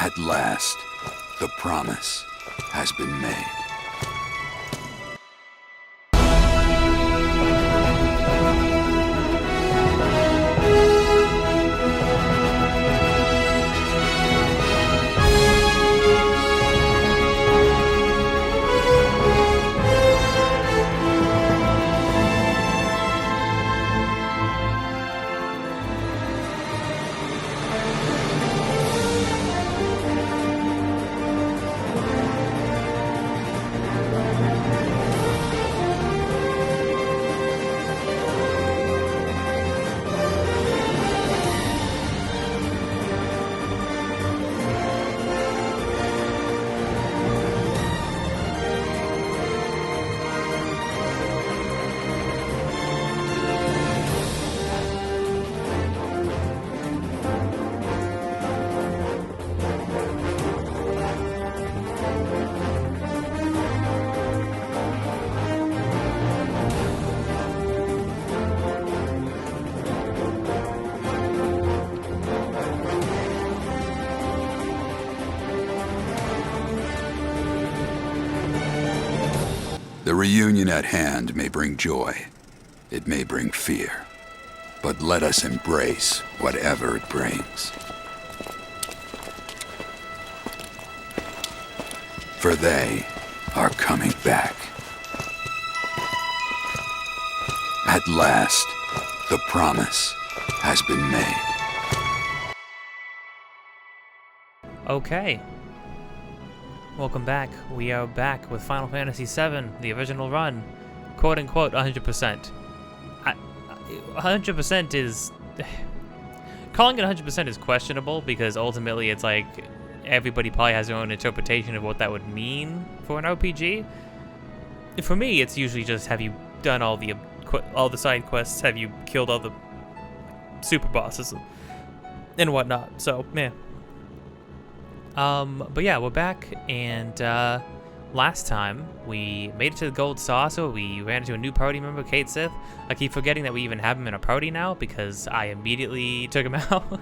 At last, the promise has been made. The reunion at hand may bring joy. It may bring fear. But let us embrace whatever it brings. For they are coming back. At last, the promise has been made. Okay. Welcome back. We are back with Final Fantasy VII, the original run. Quote unquote 100%. 100% is... Calling it 100% is questionable because ultimately it's like everybody probably has their own interpretation of what that would mean for an RPG. For me, it's usually just have you done all the side quests, have you killed all the super bosses and whatnot. So, man. But yeah, we're back, and last time we made it to the Gold Saucer. We ran into a new party member, Kate Sith. I keep forgetting that we even have him in a party now because I immediately took him out.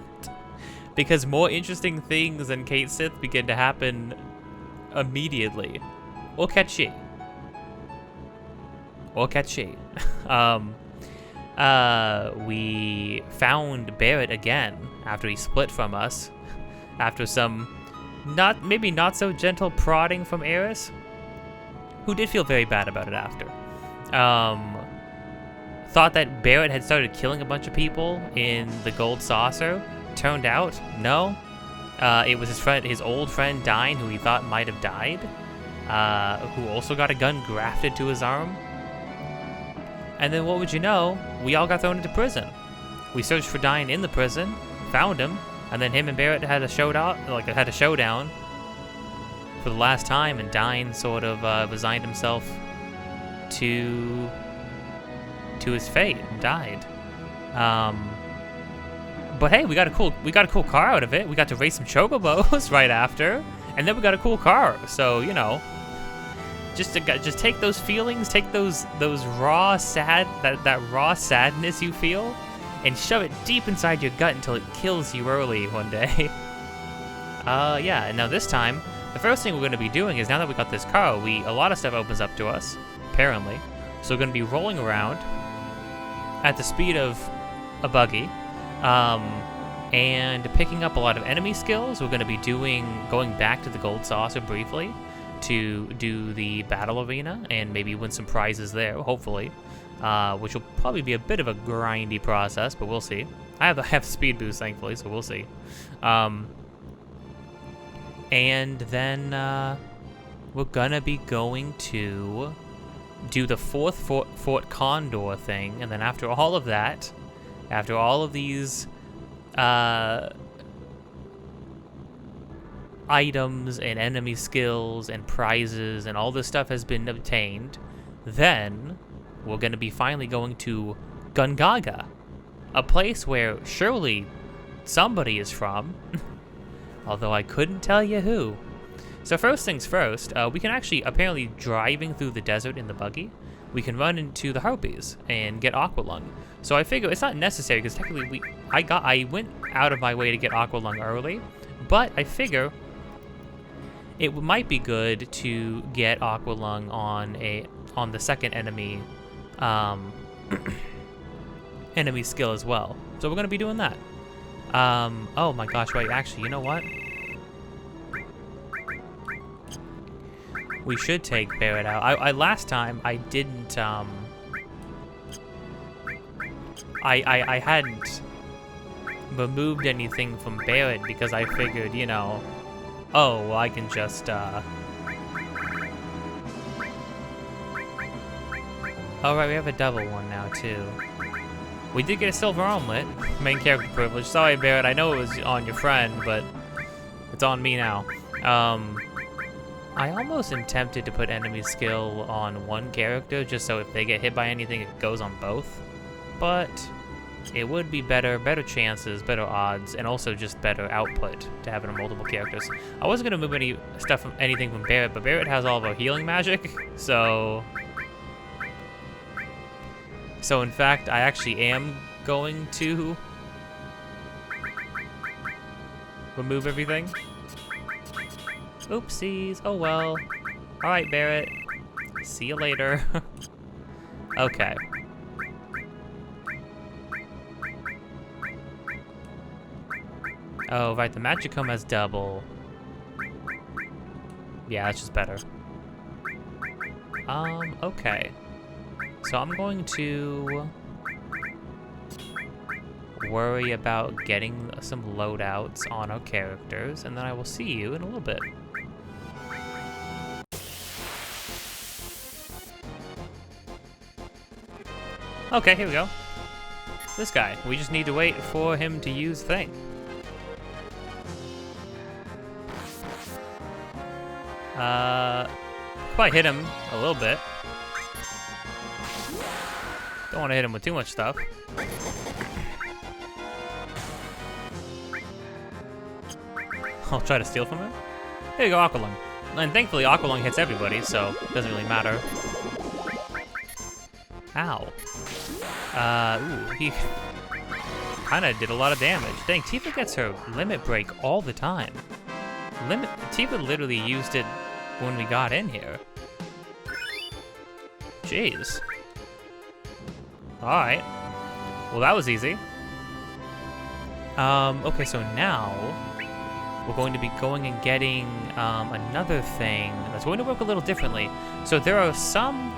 Because more interesting things than Kate Sith begin to happen immediately. Or catchy. We found Barrett again after he split from us. After some maybe not so gentle prodding from Eris, who did feel very bad about it after. Thought that Barrett had started killing a bunch of people in the Gold Saucer. Turned out, no. It was his old friend Dine, who he thought might have died, who also got a gun grafted to his arm. And then what would you know, we all got thrown into prison. We searched for Dine in the prison, found him, and then him and Barrett had a showdown for the last time, and Dine sort of resigned himself to his fate and died. But hey, we got a cool car out of it. We got to race some chocobos right after, and then we got a cool car. So just take those feelings, take those raw that raw sadness you feel, and shove it deep inside your gut until it kills you early one day. Yeah, and now this time, the first thing we're going to be doing is, now that we got this car, a lot of stuff opens up to us, apparently. So we're going to be rolling around at the speed of a buggy, and picking up a lot of enemy skills. We're going to be going back to the Gold Saucer briefly to do the battle arena and maybe win some prizes there, hopefully. Which will probably be a bit of a grindy process, but we'll see. I have the speed boost, thankfully, so we'll see. And then we're gonna be going to do the fourth Fort Condor thing, and then after all of that, after all of these items and enemy skills and prizes and all this stuff has been obtained, then we're going to be finally going to Gungaga, a place where surely somebody is from, although I couldn't tell you who. So first things first, we can actually, apparently driving through the desert in the buggy, we can run into the Harpies and get Aqualung. So I figure it's not necessary because technically I went out of my way to get Aqualung early, but I figure it might be good to get Aqualung on the second enemy enemy skill as well. So we're gonna be doing that. Oh my gosh, wait, actually, you know what? We should take Barret out. I last time I didn't I hadn't removed anything from Barret because I figured, you know, oh, well, I can just oh right, we have a double one now too. We did get a silver omelet, main character privilege. Sorry, Barret, I know it was on your friend, but it's on me now. I almost am tempted to put enemy skill on one character, just so if they get hit by anything, it goes on both. But it would be better chances, better odds, and also just better output to have it on multiple characters. I wasn't gonna move anything from Barret, but Barret has all of our healing magic, so in fact, I actually am going to remove everything. Oopsies, oh well. Alright, Barret. See you later. Okay. Oh, right, the Magicom has double. Yeah, that's just better. Okay. So I'm going to worry about getting some loadouts on our characters, and then I will see you in a little bit. Okay, here we go. This guy. We just need to wait for him to use thing. Probably hit him a little bit. Don't want to hit him with too much stuff. I'll try to steal from him. There you go, Aqualung. And thankfully, Aqualung hits everybody, so it doesn't really matter. Ow. Ooh, he kind of did a lot of damage. Dang, Tifa gets her limit break all the time. Tifa literally used it when we got in here. Jeez. Alright. Well, that was easy. Okay, so now we're going to be going and getting another thing that's going to work a little differently. So there are some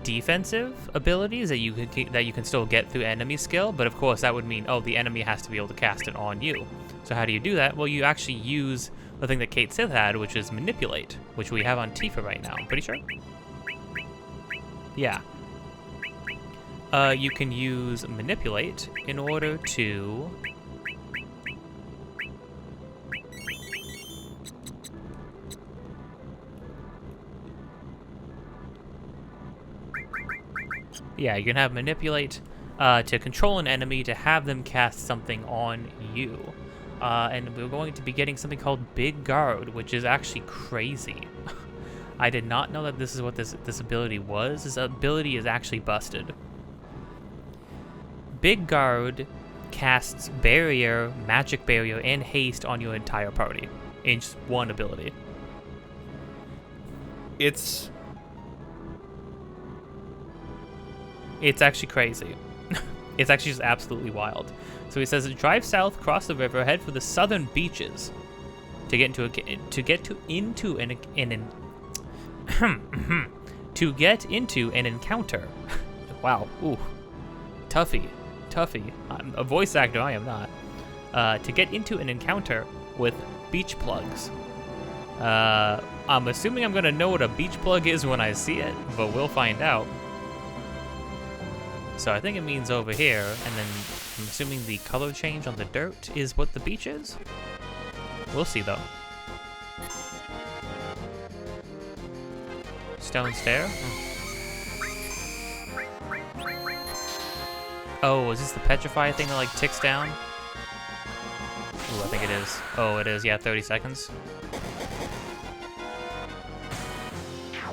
defensive abilities that you can still get through enemy skill, but of course that would mean, oh, the enemy has to be able to cast it on you. So how do you do that? Well, you actually use the thing that Kate Sith had, which is manipulate, which we have on Tifa right now. I'm pretty sure. Yeah. You can use manipulate in order to yeah, you can have manipulate to control an enemy to have them cast something on you. And we're going to be getting something called Big Guard, which is actually crazy. I did not know that this is what this ability was. This ability is actually busted. Big Guard casts barrier, magic barrier, and haste on your entire party in just one ability. It's actually crazy. It's actually just absolutely wild. So he says, drive south, cross the river, head for the southern beaches to get into an encounter. Wow, ooh, toughy. I'm a voice actor, I am not. To get into an encounter with beach plugs. I'm assuming I'm gonna know what a beach plug is when I see it, but we'll find out. So I think it means over here, and then I'm assuming the color change on the dirt is what the beach is? We'll see though. Stone stair? Oh, is this the petrify thing that like ticks down? Ooh, I think it is. Oh, it is, yeah, 30 seconds.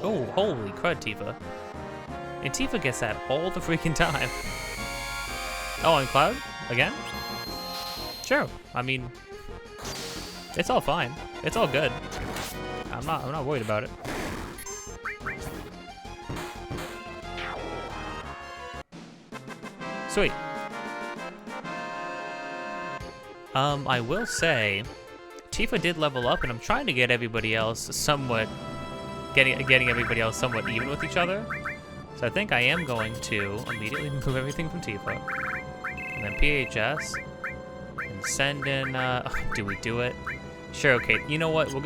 Oh, holy crud, Tifa. And Tifa gets that all the freaking time. Oh, and Cloud? Again? Sure. I mean, it's all fine. It's all good. I'm not worried about it. Sweet. I will say, Tifa did level up, and I'm trying to get everybody else somewhat, getting everybody else somewhat even with each other. So I think I am going to immediately move everything from Tifa, and then PHS, and send in. Do we do it? Sure. Okay. You know what? We're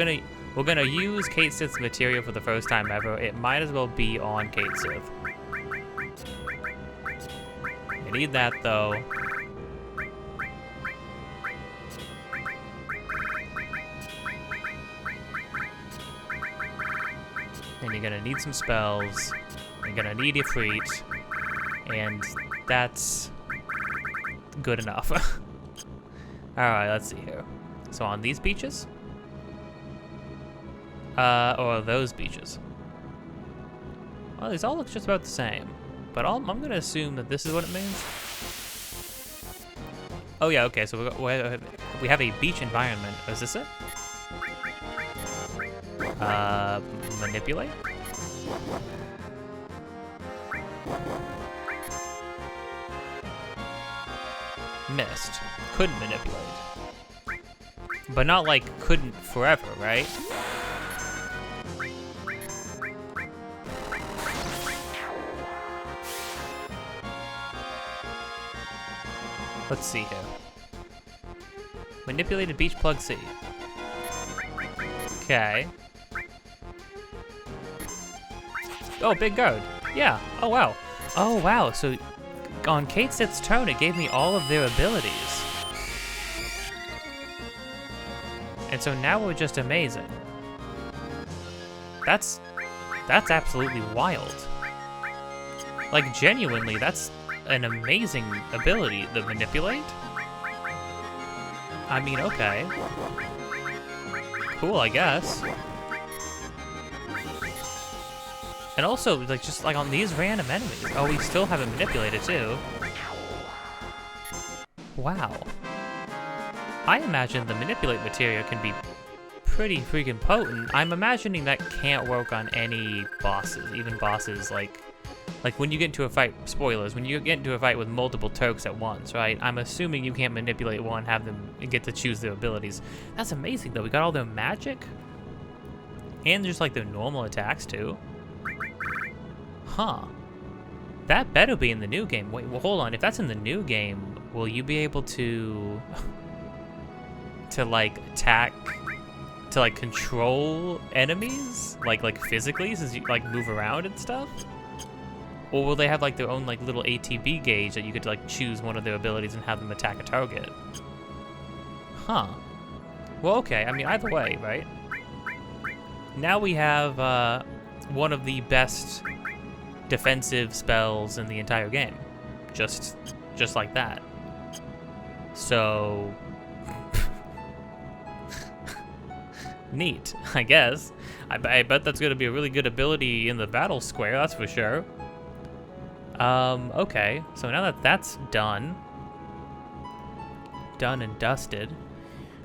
gonna use Kate Sith's material for the first time ever. It might as well be on Kate Sith. I need that though. And you're gonna need some spells. You're gonna need your Ifrit, and that's good enough. All right, let's see here. So on these beaches, or those beaches. Well, these all look just about the same, but I'm gonna assume that this is what it means. Oh yeah, okay. So we have a beach environment. Is this it? Manipulate? Missed. Couldn't manipulate. But not like couldn't forever, right? Let's see here. Manipulated beach plug C. Okay. Oh, big guard. Yeah. Oh, wow. Oh, wow. So on Kate Sith's turn, it gave me all of their abilities. And so now we're just amazing. That's absolutely wild. Like, genuinely, that's an amazing ability. The manipulate? I mean, okay. Cool, I guess. And also, like, just like on these random enemies. Oh, we still have it manipulated too. Wow. I imagine the manipulate material can be pretty freaking potent. I'm imagining that can't work on any bosses, even bosses like when you get into a fight, spoilers, when you get into a fight with multiple Turks at once, right? I'm assuming you can't manipulate one, have them get to choose their abilities. That's amazing though. We got all their magic and just like their normal attacks too. Huh. That better be in the new game. Wait, well, hold on. If that's in the new game, will you be able to like attack, to like control enemies, like physically, since you like move around and stuff? Or will they have like their own like little ATB gauge that you could like choose one of their abilities and have them attack a target? Huh. Well, okay. I mean, either way, right? Now we have one of the best defensive spells in the entire game, just like that. So neat, I guess. I bet that's gonna be a really good ability in the battle square, that's for sure. Okay, so now that that's done and dusted,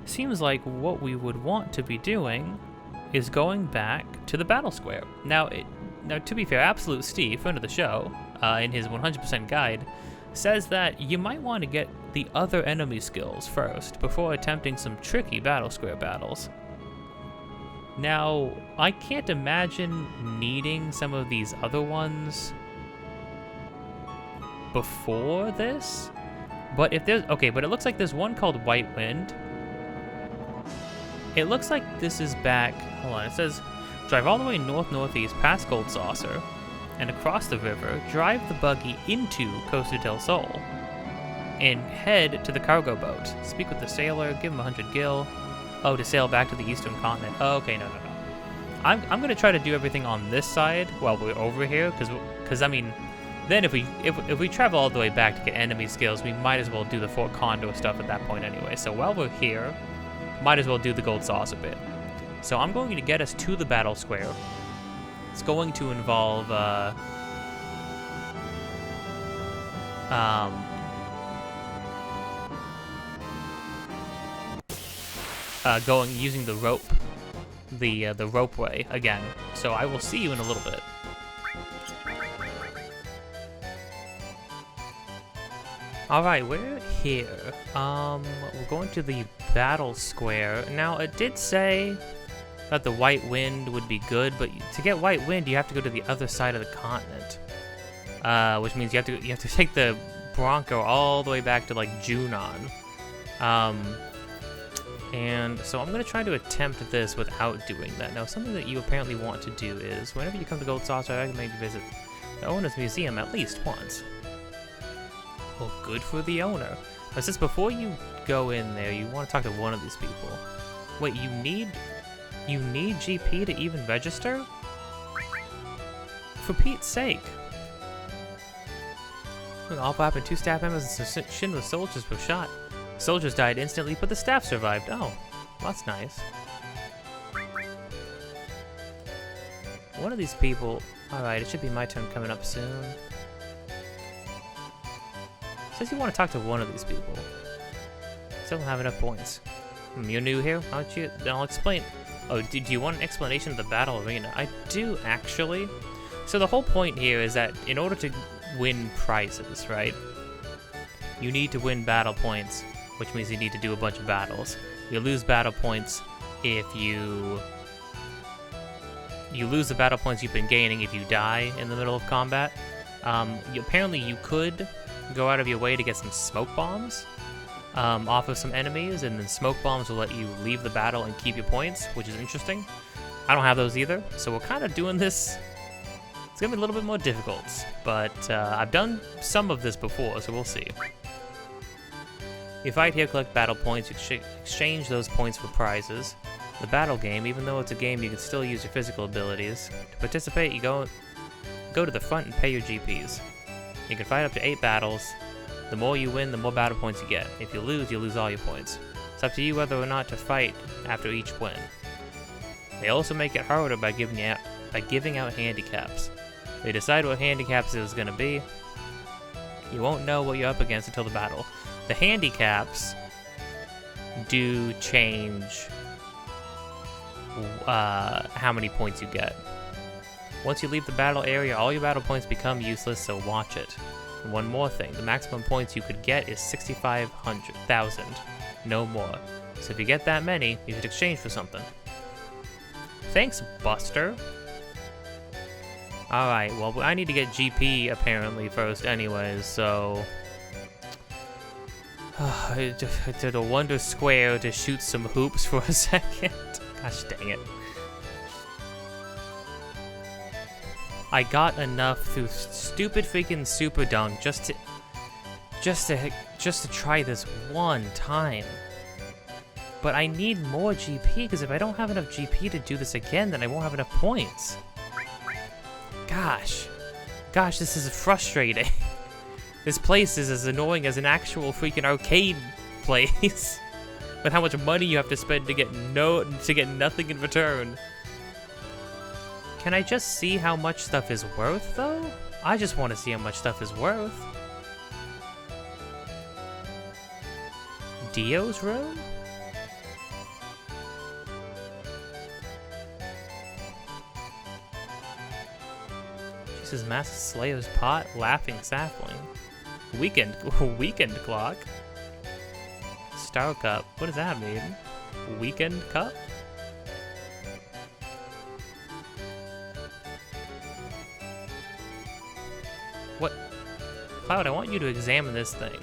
seems like what we would want to be doing is going back to the battle square. Now, to be fair, Absolute Steve, friend of the show, in his 100% guide, says that you might want to get the other enemy skills first before attempting some tricky battle square battles. Now, I can't imagine needing some of these other ones before this, but if there's, okay, but it looks like there's one called White Wind. It looks like this is back, hold on, it says, drive all the way north-northeast past Gold Saucer, and across the river, drive the buggy into Costa del Sol, and head to the cargo boat. Speak with the sailor, give him 100 gil. Oh, to sail back to the eastern continent. Oh, okay, no. I'm gonna try to do everything on this side while we're over here, because I mean, then if we travel all the way back to get enemy skills, we might as well do the Fort Condor stuff at that point anyway. So while we're here, might as well do the Gold Saucer bit. So I'm going to get us to the battle square. It's going to involve using the rope, the ropeway again. So I will see you in a little bit. All right, we're here. We're going to the battle square. Now, it did say that the white wind would be good, but to get white wind, you have to go to the other side of the continent, which means you have to take the Bronco all the way back to like Junon. And so I'm gonna try to attempt this without doing that. Now, something that you apparently want to do is whenever you come to Gold Saucer, I recommend you visit the owner's museum at least once. Well, good for the owner. But since before you go in there, you want to talk to one of these people. Wait, you need GP to even register? For Pete's sake. All happened, 2 staff members and some Shinra soldiers were shot. Soldiers died instantly, but the staff survived. Oh, well, that's nice. One of these people... Alright, it should be my turn coming up soon. Says you want to talk to one of these people. Still don't have enough points. You're new here, aren't you? Then I'll explain. Oh, do you want an explanation of the battle arena? I do, actually. So the whole point here is that in order to win prizes, right? You need to win battle points, which means you need to do a bunch of battles. You lose battle points if you lose the battle points you've been gaining if you die in the middle of combat. Apparently you could go out of your way to get some smoke bombs off of some enemies, and then smoke bombs will let you leave the battle and keep your points, which is interesting. I don't have those either, so we're kind of doing this. It's gonna be a little bit more difficult, but I've done some of this before, so we'll see. You fight here, collect battle points. You exchange those points for prizes. The battle game, even though it's a game, you can still use your physical abilities. To participate, you go to the front and pay your GPs. You can fight up to 8 battles. The more you win, the more battle points you get. If you lose all your points. It's up to you whether or not to fight after each win. They also make it harder by giving out handicaps. They decide what handicaps it is going to be. You won't know what you're up against until the battle. The handicaps do change how many points you get. Once you leave the battle area, all your battle points become useless, so watch it. And one more thing, the maximum points you could get is 6,500,000, no more. So if you get that many, you should exchange for something. Thanks, Buster. Alright, well, I need to get GP apparently first anyways, so... I did a Wonder Square to shoot some hoops for a second. Gosh dang it. I got enough through stupid freaking Super Dunk just to try this one time. But I need more GP, because if I don't have enough GP to do this again, then I won't have enough points. Gosh, this is frustrating. This place is as annoying as an actual freaking arcade place. With how much money you have to spend to get nothing in return. Can I just see how much stuff is worth, though? I just want to see how much stuff is worth. Dio's room? Jesus, Master Slayer's pot, Laughing Sapling. Weekend clock. Star Cup. What does that mean? Weekend Cup? What? Cloud, I want you to examine this thing.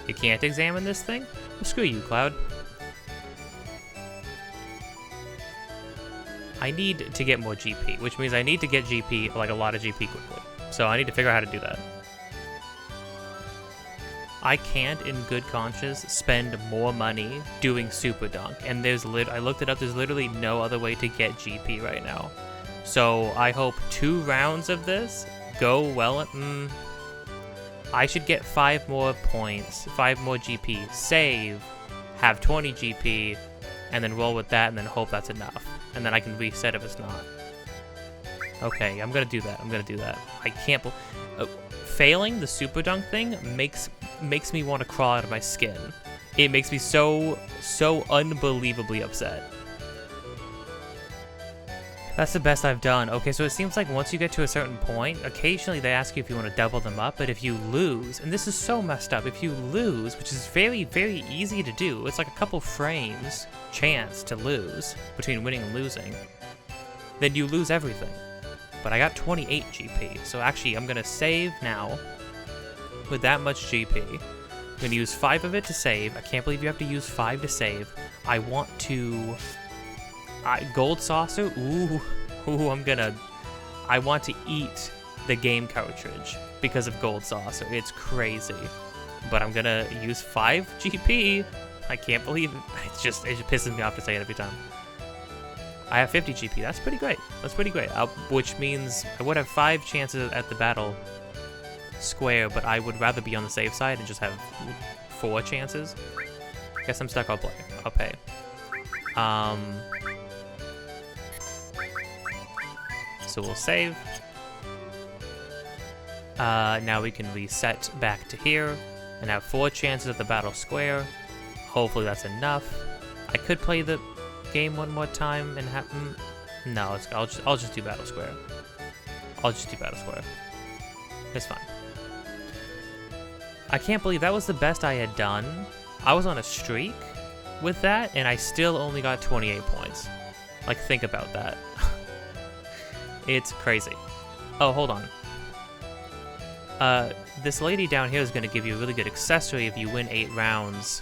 You can't examine this thing? Well, screw you, Cloud. I need to get more GP, which means I need to get GP, like a lot of GP quickly. So I need to figure out how to do that. I can't, in good conscience, spend more money doing Super Dunk. And I looked it up, there's literally no other way to get GP right now. So I hope 2 rounds of this go well. I should get 5 more points, 5 more GP, save, have 20 GP, and then roll with that, and then hope that's enough. And then I can reset if it's not. Okay, I'm gonna do that. I can't failing the Super Dunk thing makes me want to crawl out of my skin. It makes me so unbelievably upset. That's the best I've done. Okay, so it seems like once you get to a certain point, occasionally they ask you if you want to double them up, but if you lose, and this is so messed up, if you lose, which is very, very easy to do, it's like a couple frames chance to lose between winning and losing, then you lose everything. But I got 28 GP, so actually I'm going to save now with that much GP. I'm going to use 5 of it to save. I can't believe you have to use 5 to save. I want to... gold saucer? Ooh, I want to eat the game cartridge because of gold saucer. It's crazy. But I'm gonna use 5 GP. I can't believe it. It just pisses me off to say it every time. I have 50 GP. That's pretty great. That's pretty great. Which means I would have 5 chances at the battle square, but I would rather be on the safe side and just have 4 chances. Guess I'm stuck. I'll play. I'll pay. So we'll save. Now we can reset back to here and have 4 chances at the battle square. Hopefully that's enough. I could play the game one more time and have... no, I'll just do battle square. I'll just do battle square. It's fine. I can't believe that was the best I had done. I was on a streak with that, and I still only got 28 points. Like, think about that. It's crazy. Oh, hold on. This lady down here is going to give you a really good accessory if you win 8 rounds.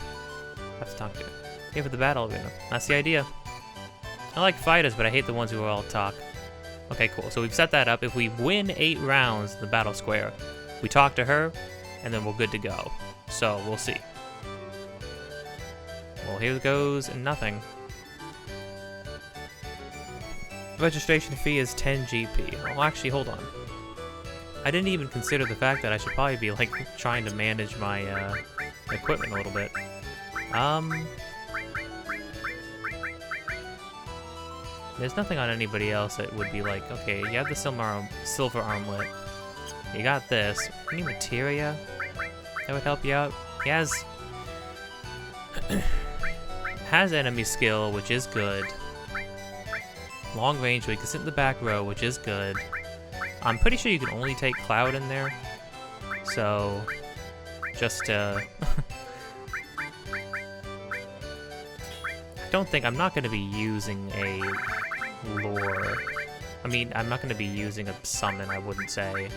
I have to talk to her. Here for the battle arena. That's the idea. I like fighters, but I hate the ones who all talk. Okay, cool. So we've set that up. If we win 8 rounds in the battle square, we talk to her, and then we're good to go. So, we'll see. Well, here goes nothing. Registration fee is 10 GP. Oh, actually, hold on. I didn't even consider the fact that I should probably be, like, trying to manage my, equipment a little bit. There's nothing on anybody else that would be like, okay, you have the silver armlet. You got this. Any materia that would help you out? He has enemy skill, which is good. Long range, we can sit in the back row, which is good. I'm pretty sure you can only take Cloud in there. So, just I don't think, I'm not going to be using a lore. I mean, I'm not going to be using a summon, I wouldn't say.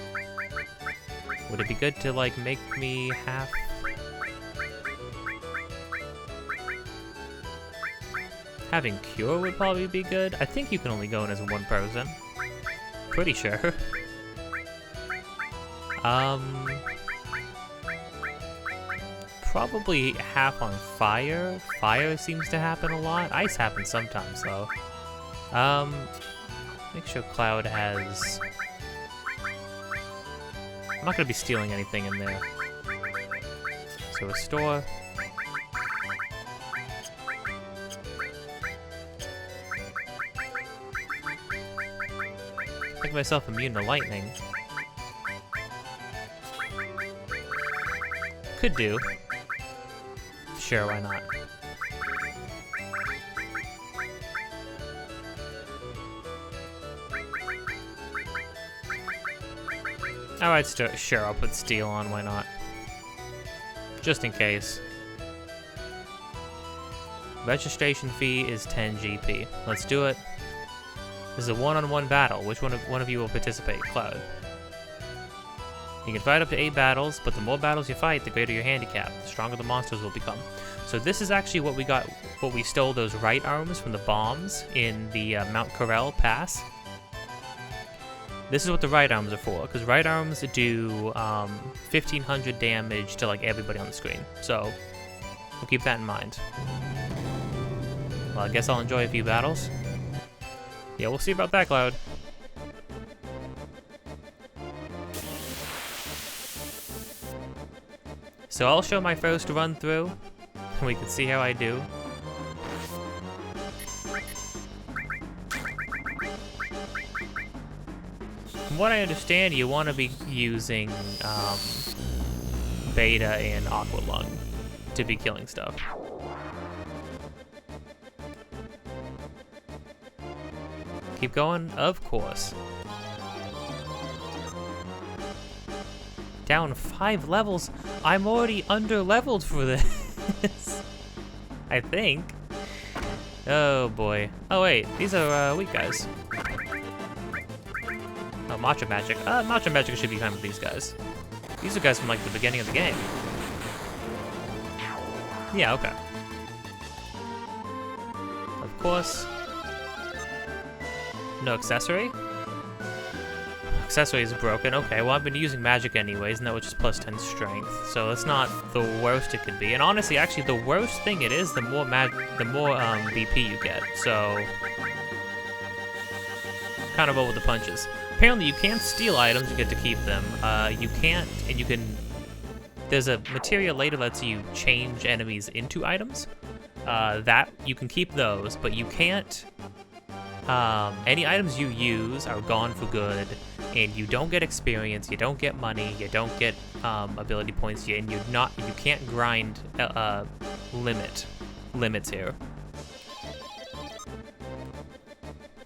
Would it be good to, like, make me half? Having Cure would probably be good. I think you can only go in as one person. Pretty sure. Probably half on fire. Fire seems to happen a lot. Ice happens sometimes, though. Make sure Cloud has... I'm not gonna be stealing anything in there. So restore. Make myself immune to lightning. Could do. Sure, why not? Alright, sure, I'll put steel on, why not? Just in case. Registration fee is 10 GP. Let's do it. This is a one-on-one battle. Which one of you will participate? Cloud. You can fight up to 8 battles, but the more battles you fight, the greater your handicap. The stronger the monsters will become. So this is actually what we got, what we stole those right arms from the bombs in the Mount Corel pass. This is what the right arms are for, because right arms do 1,500 damage to like everybody on the screen. So we'll keep that in mind. Well, I guess I'll enjoy a few battles. Yeah, we'll see about that, Cloud. So I'll show my first run through, and we can see how I do. From what I understand, you want to be using Beta and Aqua Lung to be killing stuff. Keep going? Of course. Down 5 levels? I'm already under-leveled for this. I think. Oh boy. Oh wait, these are weak guys. Oh, Matcha Magic. Matcha Magic should be fine with these guys. These are guys from like the beginning of the game. Yeah, okay. Of course. No accessory? Accessory is broken. Okay, well I've been using magic anyways, and that was just plus 10 strength, so it's not the worst it could be. And honestly, actually, the worst thing it is, the more BP you get. So kind of roll with the punches. Apparently, you can't steal items; you get to keep them. You can't, and you can. There's a materia later that lets you change enemies into items. That you can keep those, but you can't. Any items you use are gone for good, and you don't get experience, you don't get money, you don't get ability points, and you can't grind limits here.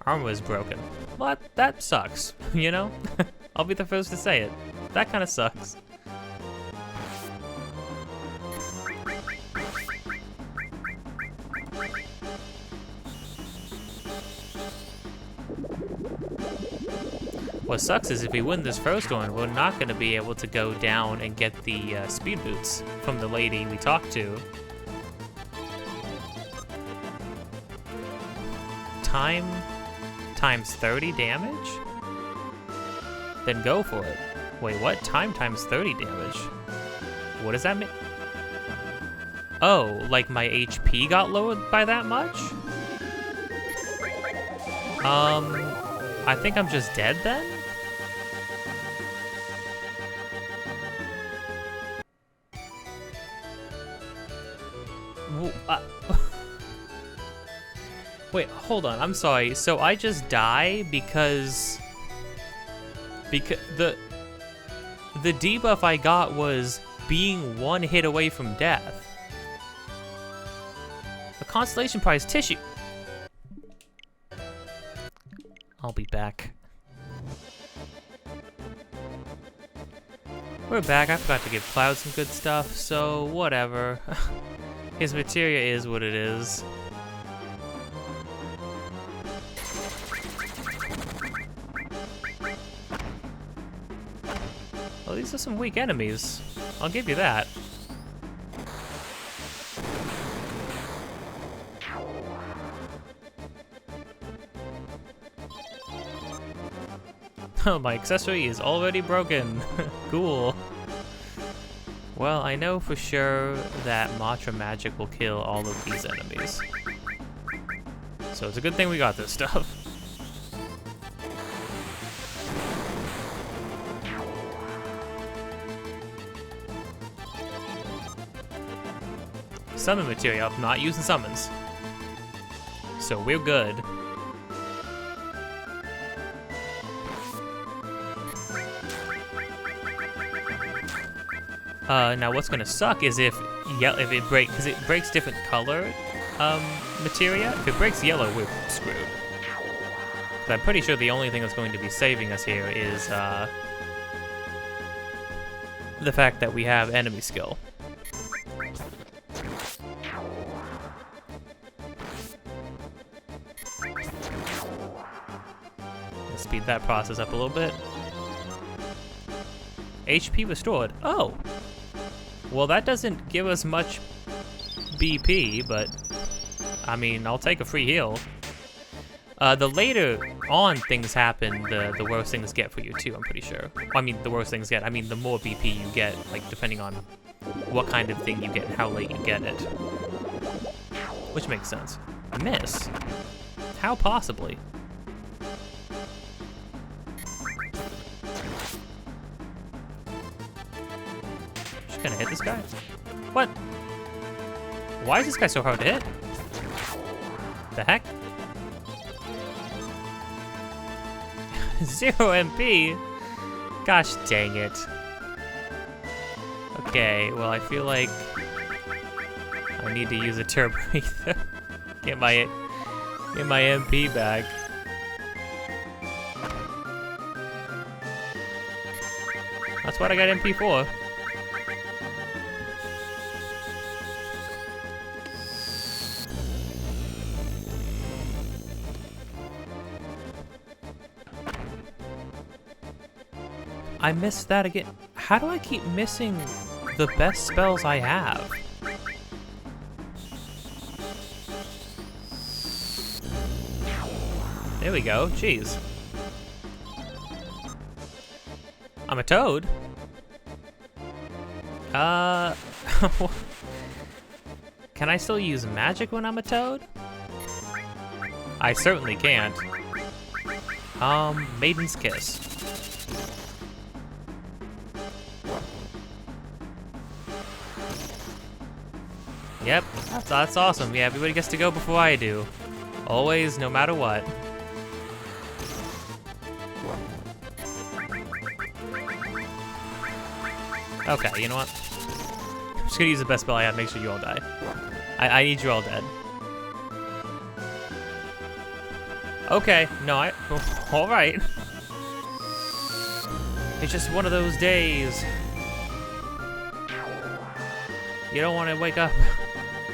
Armor is broken. Well, that sucks, you know? I'll be the first to say it. That kind of sucks. What sucks is if we win this first one, we're not going to be able to go down and get the speed boots from the lady we talked to. Time times 30 damage? Then go for it. Wait, what? Time times 30 damage? What does that mean? Oh, like my HP got lowered by that much? I think I'm just dead then? Wait, hold on, I'm sorry. So I just die because the debuff I got was being 1 hit away from death. A constellation prize tissue. I'll be back. We're back. I forgot to give Cloud some good stuff, so whatever. His materia is what it is. Well, these are some weak enemies. I'll give you that. Oh, my accessory is already broken. Cool. Well, I know for sure that Matcha Magic will kill all of these enemies. So it's a good thing we got this stuff. Summon materia up, not using summons. So we're good. Now what's gonna suck is if it breaks, because it breaks different color materia. If it breaks yellow, we're screwed. But I'm pretty sure the only thing that's going to be saving us here is the fact that we have enemy skill. Let's speed that process up a little bit. HP restored. Oh! Well, that doesn't give us much BP, but I mean, I'll take a free heal. The later on things happen, the worse things get for you too, I'm pretty sure. I mean, the worse things get, I mean, the more BP you get, like, depending on what kind of thing you get and how late you get it. Which makes sense. Miss? How possibly? Gonna hit this guy? What? Why is this guy so hard to hit? The heck? 0 MP? Gosh dang it. Okay, well I feel like I need to use a turbo ether. Get my MP back. That's what I got MP for. I missed that again. How do I keep missing the best spells I have? There we go. Jeez. I'm a toad? Can I still use magic when I'm a toad? I certainly can't. Maiden's Kiss. Yep, that's awesome. Yeah, everybody gets to go before I do. Always, no matter what. Okay, you know what? I'm just gonna use the best spell I have, make sure you all die. I need you all dead. Okay, no, alright. It's just one of those days. You don't want to wake up.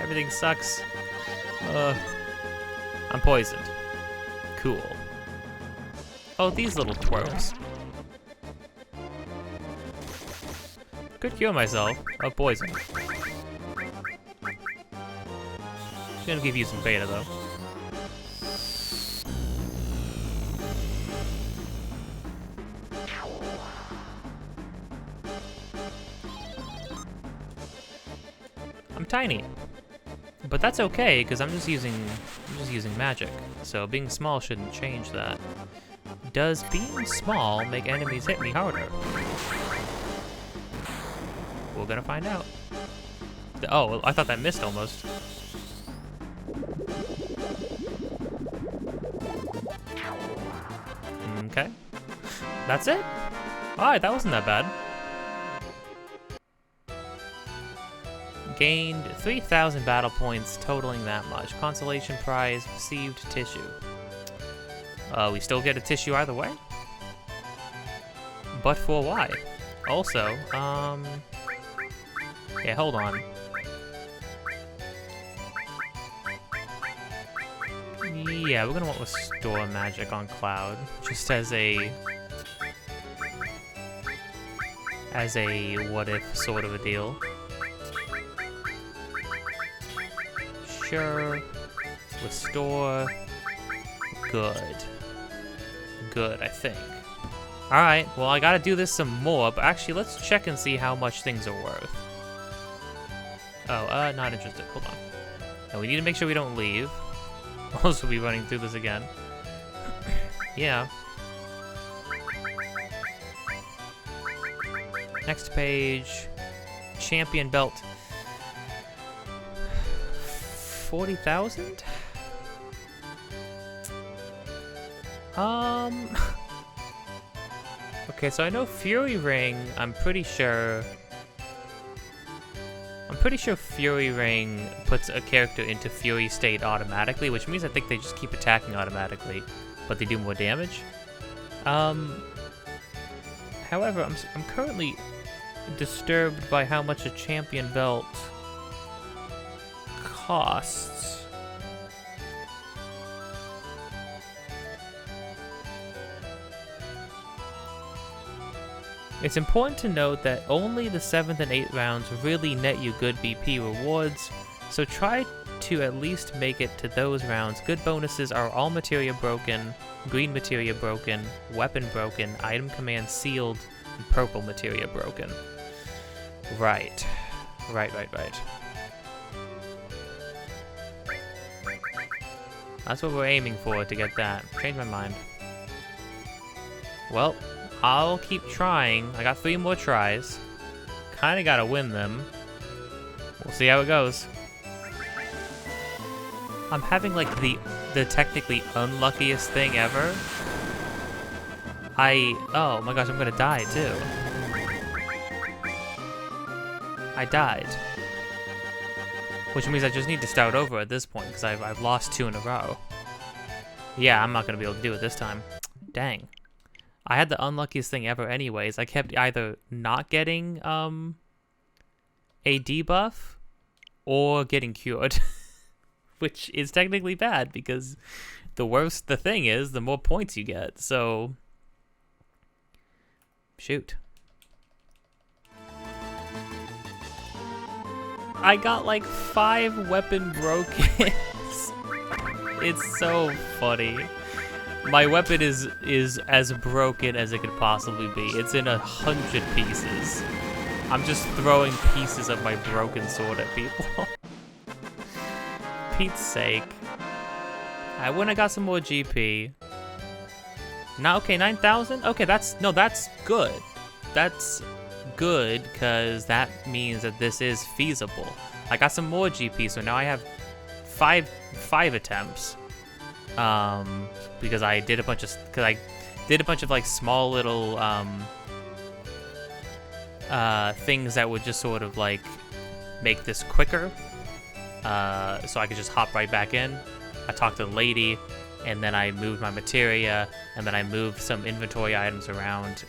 Everything sucks. I'm poisoned. Cool. Oh, these little twerps. Could cure myself of poison. Just gonna give you some beta though. I'm tiny, but that's okay because I'm just using magic. So being small shouldn't change that. Does being small make enemies hit me harder? We're gonna find out. Oh, I thought that missed almost. Okay. That's it? Alright, that wasn't that bad. Gained 3,000 battle points, totaling that much. Consolation prize, received tissue. We still get a tissue either way? But for why? Also, yeah, hold on. Yeah, we're gonna want to restore magic on Cloud, just as a what if sort of a deal. Sure. Restore. Good. Good, I think. Alright, well I gotta do this some more, but actually let's check and see how much things are worth. Oh, not interested. Hold on. Now we need to make sure we don't leave. Also be running through this again. Yeah. Next page. Champion belt. 40,000? Okay, so I know Fury Ring, I'm pretty sure Fury Ring puts a character into Fury state automatically, which means I think they just keep attacking automatically, but they do more damage. However, I'm currently disturbed by how much a champion belt costs. It's important to note that only the 7th and 8th rounds really net you good BP rewards, so try to at least make it to those rounds. Good bonuses are all materia broken, green materia broken, weapon broken, item command sealed, and purple materia broken. Right. Right. That's what we're aiming for to get that. Changed my mind. Well, I'll keep trying. I got 3 more tries. Kinda gotta win them. We'll see how it goes. I'm having like the technically unluckiest thing ever. Oh my gosh, I'm gonna die too. I died. Which means I just need to start over at this point, because I've lost 2 in a row. Yeah, I'm not going to be able to do it this time. Dang. I had the unluckiest thing ever anyways. I kept either not getting a debuff or getting cured. Which is technically bad, because the worse the thing is, the more points you get. So, shoot. I got like 5 weapon broken. It's so funny. My weapon is as broken as it could possibly be. It's in 100 pieces. I'm just throwing pieces of my broken sword at people. Pete's sake. I wouldn't have got some more GP. Now, okay, 9,000? Okay, that's good. That's good, because that means that this is feasible. I got some more GP, so now I have 5 attempts. Because I did a bunch of like small little things that would just sort of like make this quicker. So I could just hop right back in. I talked to the lady, and then I moved my materia, and then I moved some inventory items around,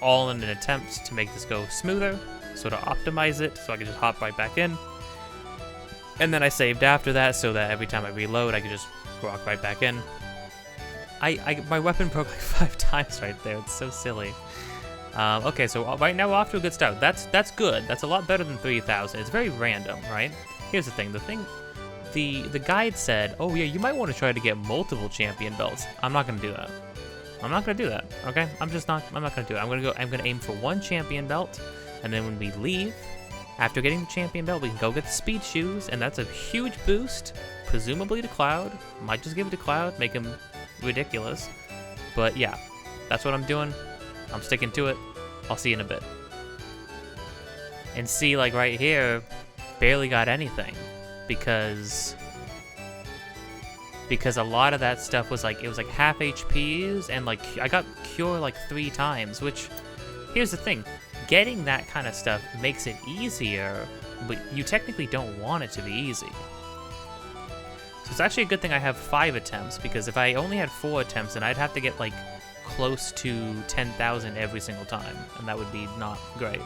all in an attempt to make this go smoother, sort of optimize it, so I could just hop right back in. And then I saved after that, so that every time I reload, I could just walk right back in. My weapon broke like 5 times right there. It's so silly. Okay, so right now we're off to a good start. That's good. That's a lot better than 3,000. It's very random, right? Here's the thing. The guide said, oh yeah, you might want to try to get multiple champion belts. I'm not gonna do that. I'm not gonna do that. Okay? I'm not gonna do it. I'm gonna aim for 1 champion belt, and then when we leave, after getting the champion belt, we can go get the speed shoes, and that's a huge boost, presumably to Cloud. Might just give it to Cloud, make him ridiculous. But yeah, that's what I'm doing. I'm sticking to it. I'll see you in a bit. And see, like right here, barely got anything, because a lot of that stuff was like, it was like half HPs, and like I got cure like 3 times, which, here's the thing, getting that kind of stuff makes it easier, but you technically don't want it to be easy. So it's actually a good thing I have 5 attempts, because if I only had 4 attempts, then I'd have to get like close to 10,000 every single time, and that would be not great.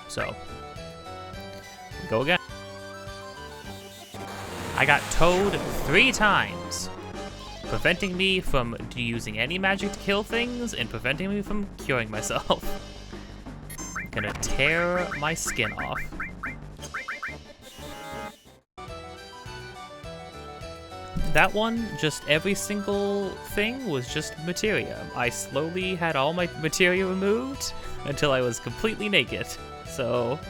So, go again. I got towed 3 times, preventing me from using any magic to kill things and preventing me from curing myself. I'm gonna tear my skin off. That one, just every single thing was just materia. I slowly had all my materia removed until I was completely naked. So,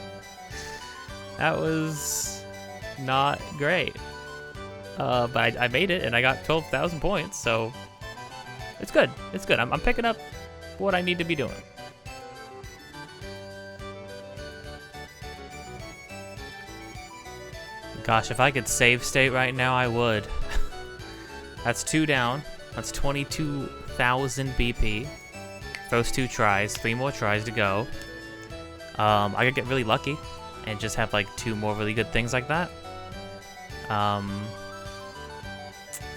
that was not great. But I made it, and I got 12,000 points, so it's good. It's good. I'm picking up what I need to be doing. Gosh, if I could save state right now, I would. That's 2 down. That's 22,000 BP. First 2 tries. 3 more tries to go. I could get really lucky and just have like 2 more really good things like that.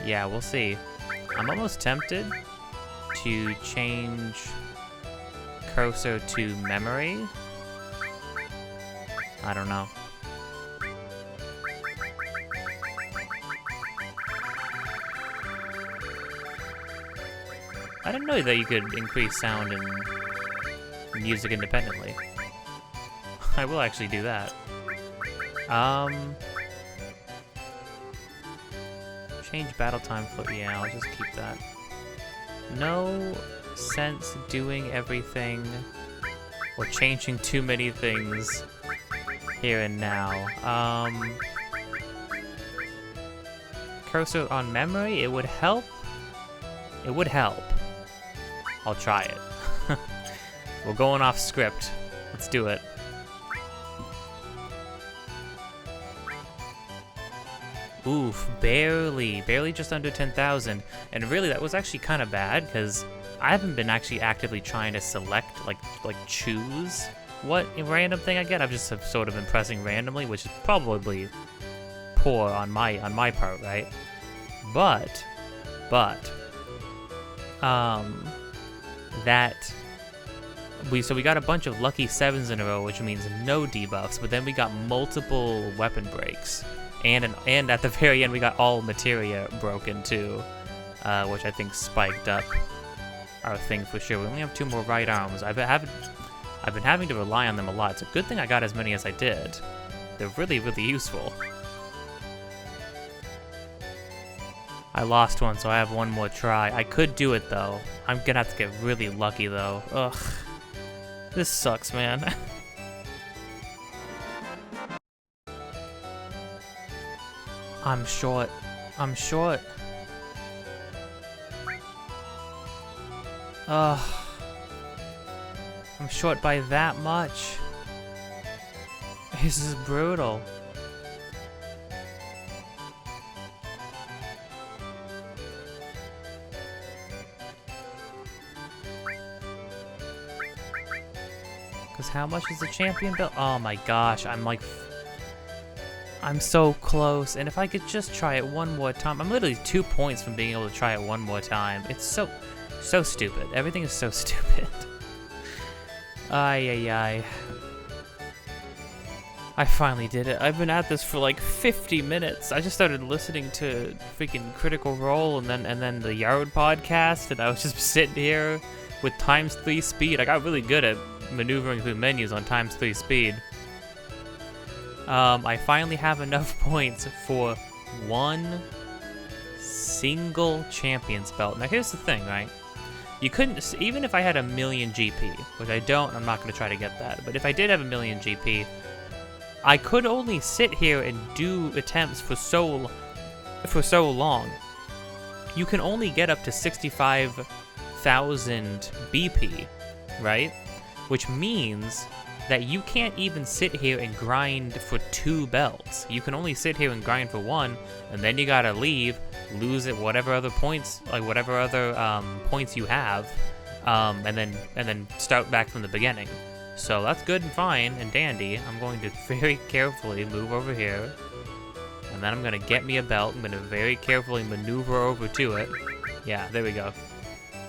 Yeah, we'll see. I'm almost tempted to change cursor to memory. I don't know. I didn't know that you could increase sound and music independently. I will actually do that. Change battle time for, yeah, I'll just keep that. No sense doing everything or changing too many things here and now. Cursor on memory, it would help. It would help. I'll try it. We're going off script. Let's do it. Oof, barely just under 10,000. And really, that was actually kind of bad, because I haven't been actually actively trying to select, like choose what random thing I get. I'm just sort of impressing randomly, which is probably poor on my part, right? But so we got a bunch of lucky 7s in a row, which means no debuffs, but then we got multiple weapon breaks, and at the very end we got all materia broken too, which I think spiked up our thing for sure. We only have 2 more right arms. I've been having to rely on them a lot. It's a good thing I got as many as I did. They're really, really useful. I lost one, so I have one more try. I could do it, though. I'm gonna have to get really lucky, though. Ugh. This sucks, man. I'm short. Ugh. I'm short by that much. This is brutal. Because how much is the champion belt? Oh my gosh, I'm so close. And if I could just try it one more time. I'm literally 2 points from being able to try it one more time. It's so stupid. Everything is so stupid. Ay. I finally did it. I've been at this for like 50 minutes. I just started listening to freaking Critical Role and then the Yard podcast, and I was just sitting here with ×3 speed. I got really good at maneuvering through menus on ×3 speed. I finally have enough points for one single champion's belt. Now here's the thing, right? You couldn't, even if I had 1,000,000 GP, which I don't, I'm not going to try to get that, but if I did have 1,000,000 GP, I could only sit here and do attempts for so long. You can only get up to 65,000 BP, right? Which means that you can't even sit here and grind for 2 belts. You can only sit here and grind for 1, and then you gotta leave, lose it, whatever other points, points you have, and then start back from the beginning. So that's good and fine and dandy. I'm going to very carefully move over here, and then I'm gonna get me a belt. I'm gonna very carefully maneuver over to it. Yeah, there we go.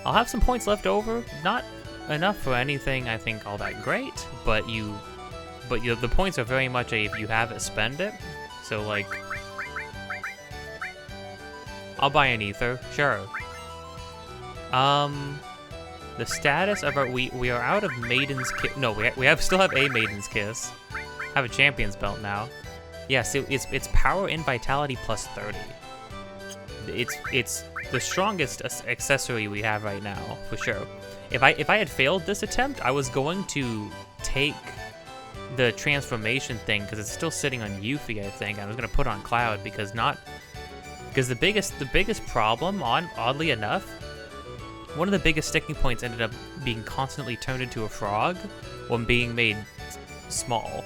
I'll have some points left over, not enough for anything I think all that great, but the points are very much if you have it, spend it. So like, I'll buy an ether, sure. The status of our we are out of Maiden's Kiss. No, we still have a Maiden's Kiss. Have a champion's belt now. Yes, it's power and vitality plus 30. It's the strongest accessory we have right now for sure. If I had failed this attempt, I was going to take the transformation thing because it's still sitting on Yuffie, I think. I was gonna put on Cloud because the biggest problem, oddly enough, one of the biggest sticking points ended up being constantly turned into a frog when being made small.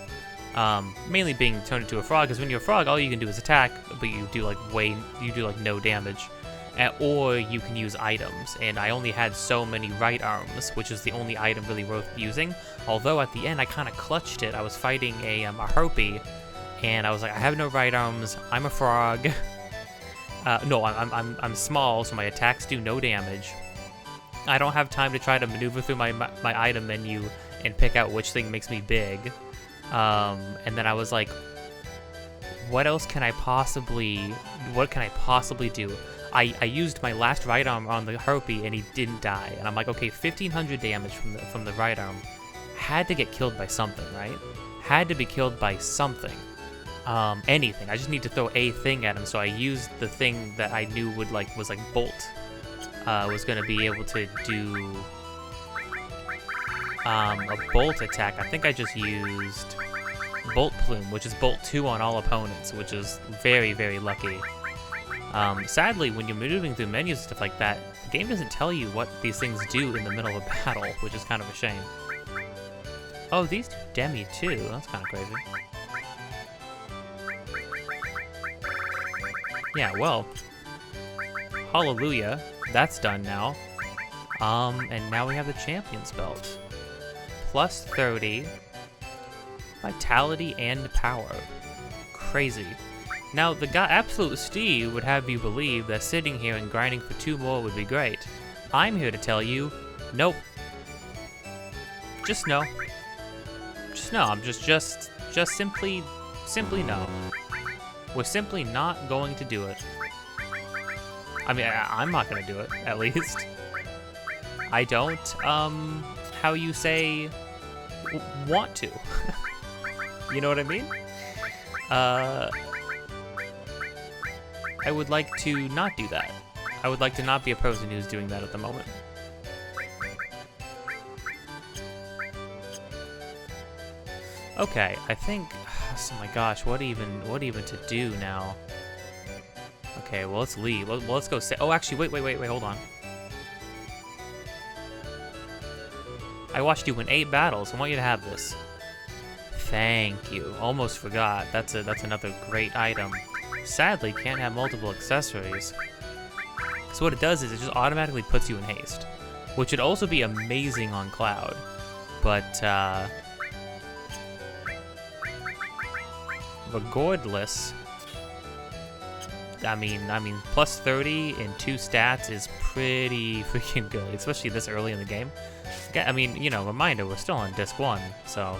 Mainly being turned into a frog because when you're a frog, all you can do is attack, but you do like no damage. Or you can use items, and I only had so many right arms, which is the only item really worth using. Although at the end I kind of clutched it. I was fighting a harpy, and I was like, I have no right arms. I'm a frog. No, I'm small, so my attacks do no damage. I don't have time to try to maneuver through my item menu and pick out which thing makes me big. And then I was like, what can I possibly do? I used my last right arm on the harpy and he didn't die. And I'm like, okay, 1,500 damage from the right arm. Had to get killed by something, right? Had to be killed by something. Anything. I just need to throw a thing at him. So I used the thing that I knew was like Bolt. Was gonna be able to do a Bolt attack. I think I just used Bolt Plume, which is Bolt 2 on all opponents, which is very, very lucky. Sadly, when you're maneuvering through menus and stuff like that, the game doesn't tell you what these things do in the middle of a battle, which is kind of a shame. Oh, these do Demi too. That's kind of crazy. Yeah, well, hallelujah. That's done now. And now we have the champion's belt. Plus 30. Vitality and power. Crazy. Now, the guy Absolute Steve would have you believe that sitting here and grinding for 2 more would be great. I'm here to tell you, nope. Just no. Just no. I'm just simply no. We're simply not going to do it. I mean, I'm not gonna do it, at least. I don't, how you say, want to. You know what I mean? I would like to not do that. I would like to not be a person who's doing that at the moment. Okay, I think, oh my gosh, what even to do now? Okay, well, let's leave. Well, let's go say, oh, actually, wait, hold on. I watched you win 8 battles. I want you to have this. Thank you. Almost forgot. That's another great item. Sadly, can't have multiple accessories. So what it does is it just automatically puts you in haste, which would also be amazing on Cloud. But regardless, I mean, plus 30 in 2 stats is pretty freaking good, especially this early in the game. I mean, you know, reminder, we're still on disc 1, so.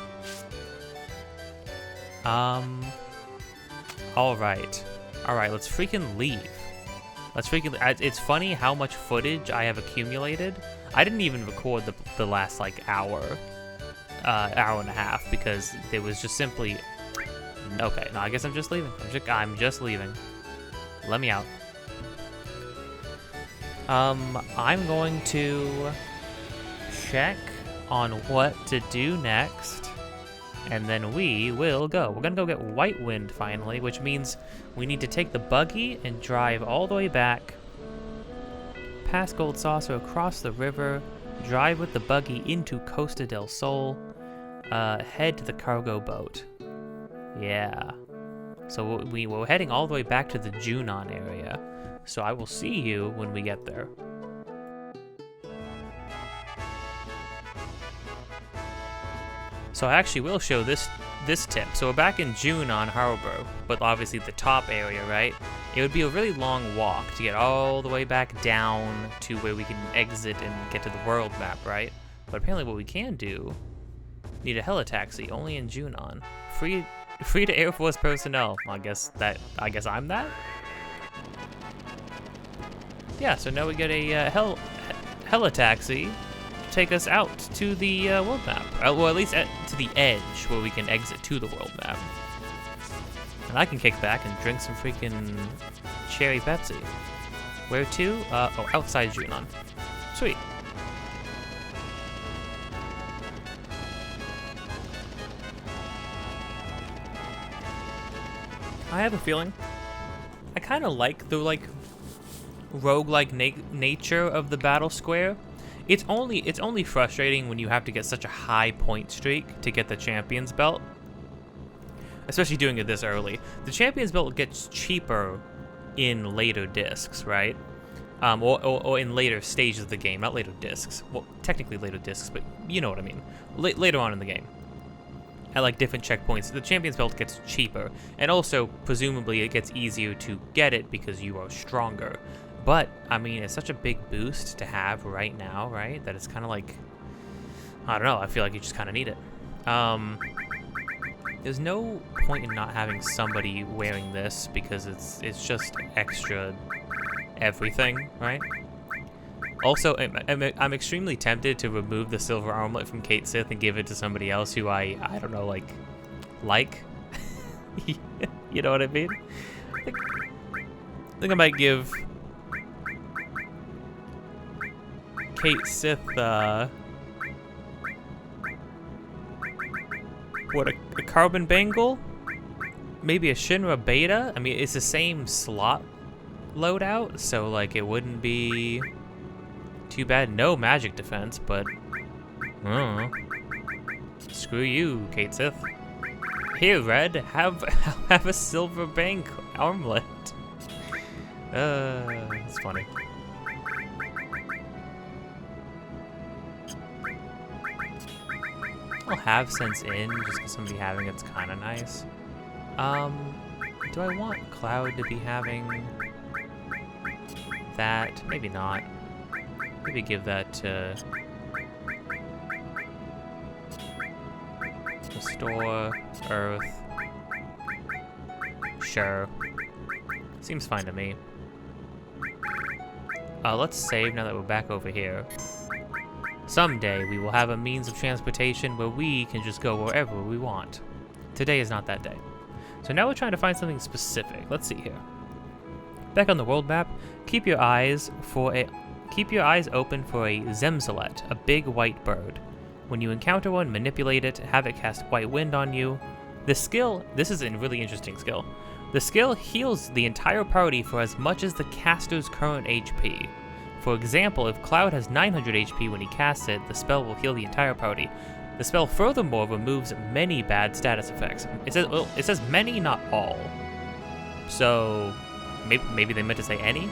Alright, let's freaking leave. It's funny how much footage I have accumulated. I didn't even record the last, like, hour and a half, because it was just simply, okay, no, I guess I'm just leaving. I'm just leaving. Let me out. I'm going to check on what to do next, and then we will go. We're gonna go get White Wind finally, which means we need to take the buggy and drive all the way back, past Gold Saucer, across the river, drive with the buggy into Costa del Sol, head to the cargo boat. Yeah. So we were heading all the way back to the Junon area. So I will see you when we get there. So I actually will show this tip. So we're back in Junon Harbor, but obviously the top area, right? It would be a really long walk to get all the way back down to where we can exit and get to the world map, right? But apparently what we can do, need a helitaxi, only in Junon. Free to Air Force personnel. I guess I'm that? Yeah, so now we get a helitaxi to take us out to the world map. Well, at least to the edge where we can exit to the world map. And I can kick back and drink some freaking cherry Pepsi. Where to? Oh, outside Junon. Sweet. I have a feeling I kind of like the roguelike nature of the battle square. It's only frustrating when you have to get such a high point streak to get the Champions Belt, especially doing it this early. The Champions Belt gets cheaper in later discs, right? Or in later stages of the game, not later discs. Well, technically later discs, but you know what I mean. Later on in the game. At like different checkpoints, the Champions Belt gets cheaper, and also presumably it gets easier to get it because you are stronger. But I mean, it's such a big boost to have right now, right? That it's kind of like, I don't know. I feel like you just kind of need it. There's no point in not having somebody wearing this because it's just extra everything, right? Also, I'm extremely tempted to remove the silver armlet from Kate Sith and give it to somebody else who I don't know, like? You know what I mean? I think I might give Kate Sith, what, a carbon bangle? Maybe a Shinra Beta? I mean, it's the same slot loadout, so, like, it wouldn't be too bad. No magic defense, but screw you, Kate Sith. Here, Red, have a silver bank armlet. It's funny. I'll have sense in, just because somebody having it's kind of nice. Do I want Cloud to be having that? Maybe not. Maybe give that to Restore, Earth. Sure. Seems fine to me. Let's save now that we're back over here. Someday we will have a means of transportation where we can just go wherever we want. Today is not that day. So now we're trying to find something specific. Let's see here. Back on the world map, keep your eyes open for a Zemzalet, a big white bird. When you encounter one, manipulate it, have it cast White Wind on you. This is a really interesting skill. The skill heals the entire party for as much as the caster's current HP. For example, if Cloud has 900 HP when he casts it, the spell will heal the entire party. The spell furthermore removes many bad status effects. It says many, not all. So maybe they meant to say any,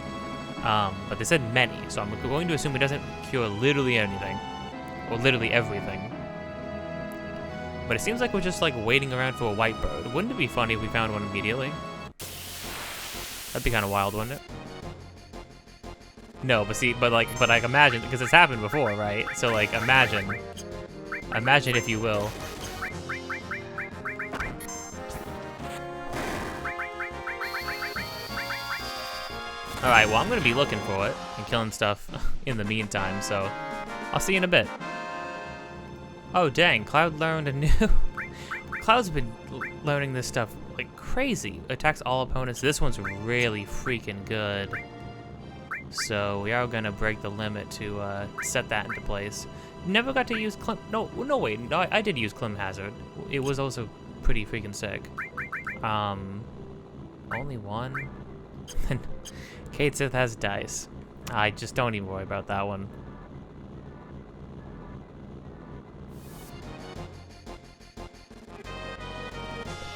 but they said many. So I'm going to assume it doesn't cure literally anything, or literally everything. But it seems like we're just like waiting around for a white bird. Wouldn't it be funny if we found one immediately? That'd be kind of wild, wouldn't it? No, but imagine, because it's happened before, right? So like imagine if you will. All right, well I'm gonna be looking for it and killing stuff in the meantime. So I'll see you in a bit. Oh dang, Cloud learned a new... Cloud's been learning this stuff like crazy. Attacks all opponents. This one's really freaking good. So we are gonna break the limit to set that into place. Never got to use Clem... No, wait, I did use Clem Hazard. It was also pretty freaking sick. Only one? Kate Sith has dice. I just don't even worry about that one.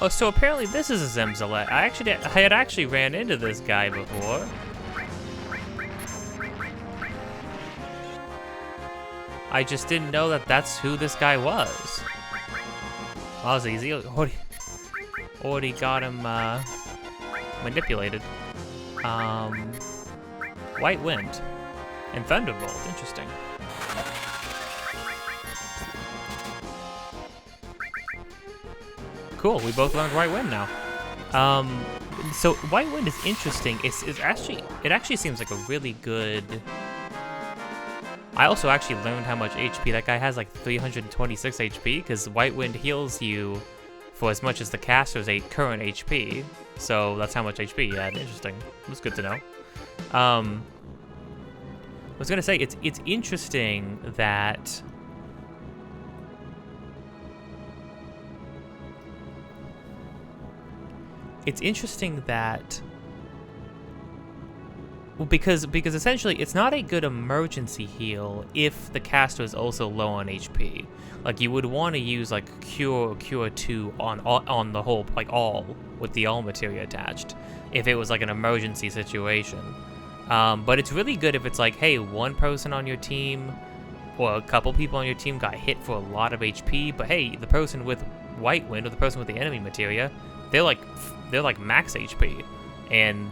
Oh, so apparently this is a Zemzalet. I had actually ran into this guy before. I just didn't know that that's who this guy was. That was easy. Already got him manipulated. White Wind and Thunderbolt. Interesting. Cool, we both learned White Wind now. So White Wind is interesting. It actually seems like a really good... I also actually learned how much HP that guy has, like 326 HP, because White Wind heals you for as much as the caster's current HP. So that's how much HP he had. Interesting. It was good to know. I was gonna say it's interesting that well, because essentially it's not a good emergency heal if the caster is also low on HP. Like you would want to use like Cure 2 on the whole, like all with the all materia attached, if it was like an emergency situation. But it's really good if it's like, hey, one person on your team or a couple people on your team got hit for a lot of HP, but hey, the person with White Wind or the person with the enemy materia, they're like max HP, and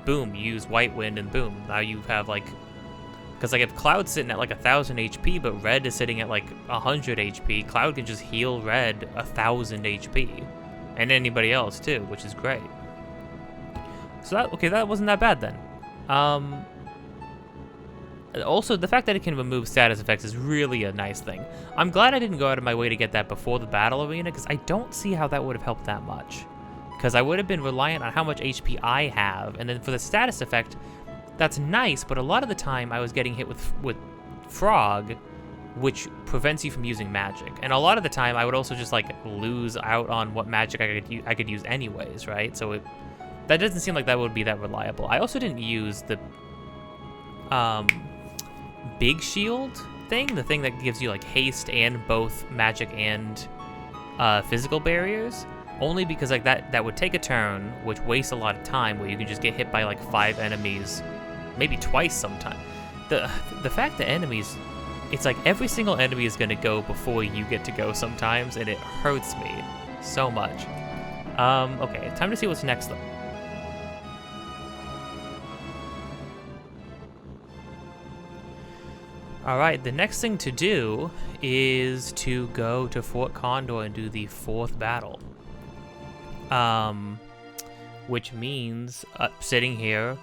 boom, you use White Wind, and boom, now you have like, because like if Cloud's sitting at like 1,000 HP, but Red is sitting at like 100 HP, Cloud can just heal Red 1,000 HP, and anybody else too, which is great. So that wasn't that bad then. Also, the fact that it can remove status effects is really a nice thing. I'm glad I didn't go out of my way to get that before the battle arena, because I don't see how that would have helped that much. Because I would have been reliant on how much HP I have, and then for the status effect, that's nice, but a lot of the time I was getting hit with Frog, which prevents you from using magic. And a lot of the time I would also just like lose out on what magic I could use anyways, right? So that doesn't seem like that would be that reliable. I also didn't use the big shield thing, the thing that gives you like haste and both magic and physical barriers, only because like that would take a turn, which wastes a lot of time, where you can just get hit by like 5 enemies, maybe twice sometime. The fact that enemies it's like every single enemy is gonna go before you get to go sometimes, and it hurts me so much. Okay, time to see what's next though. Alright, the next thing to do is to go to Fort Condor and do the 4th battle. Which means sitting here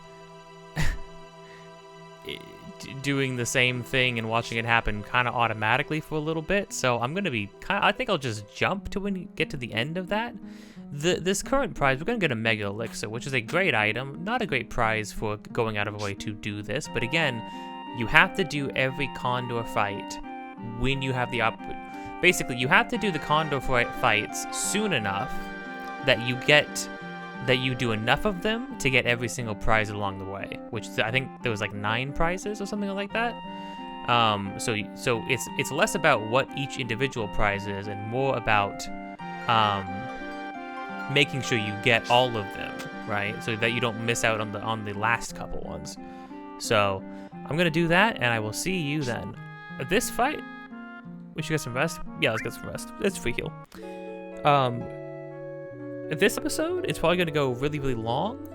doing the same thing and watching it happen kind of automatically for a little bit. So I'm going to be I think I'll just jump to when you get to the end of that. This current prize, we're going to get a Mega Elixir, which is a great item. Not a great prize for going out of a way to do this, but again, you have to do every Condor fight when you have the basically, you have to do the Condor fights soon enough that you do enough of them to get every single prize along the way, which I think there was like 9 prizes or something like that. So it's less about what each individual prize is and more about making sure you get all of them, right? So that you don't miss out on the last couple ones. So I'm gonna do that, and I will see you then. This fight, we should get some rest. Yeah, let's get some rest. It's free heal. This episode is probably gonna go really, really long.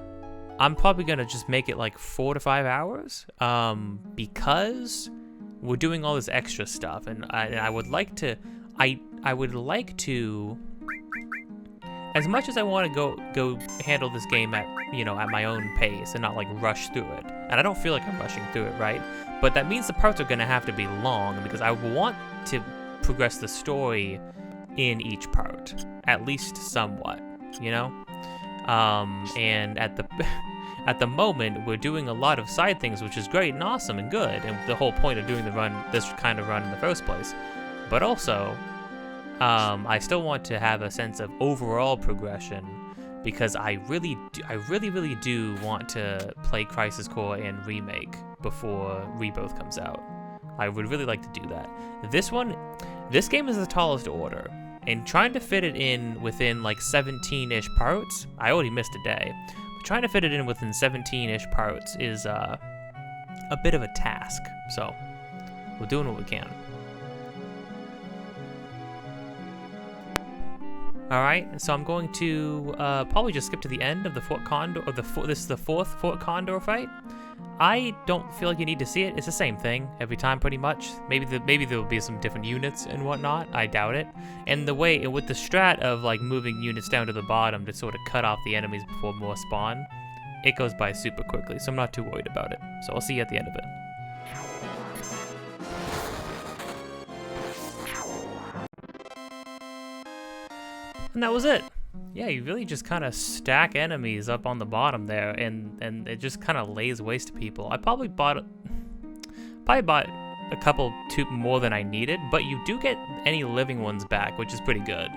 I'm probably gonna just make it like 4 to 5 hours, because we're doing all this extra stuff, and I would like to. I would like to. As much as I want to go handle this game at my own pace and not like rush through it, and I don't feel like I'm rushing through it, right? But that means the parts are gonna have to be long because I want to progress the story in each part, at least somewhat, And at the moment, we're doing a lot of side things, which is great and awesome and good, and the whole point of doing this kind of run in the first place. But also, I still want to have a sense of overall progression because I really do want to play Crisis Core and Remake before Rebirth comes out. I would really like to do that. This game is the tallest order, and trying to fit it in within like 17-ish parts, I already missed a day, but trying to fit it in within 17-ish parts is a bit of a task, so we're doing what we can. Alright, so I'm going to probably just skip to the end of the Fort Condor, this is the 4th Fort Condor fight. I don't feel like you need to see it. It's the same thing every time, pretty much. Maybe there will be some different units and whatnot. I doubt it. And with the strat of like moving units down to the bottom to sort of cut off the enemies before more spawn, it goes by super quickly, so I'm not too worried about it. So I'll see you at the end of it. And that was it. Yeah, you really just kind of stack enemies up on the bottom there, and it just kind of lays waste to people. I probably bought a couple more than I needed, but you do get any living ones back, which is pretty good.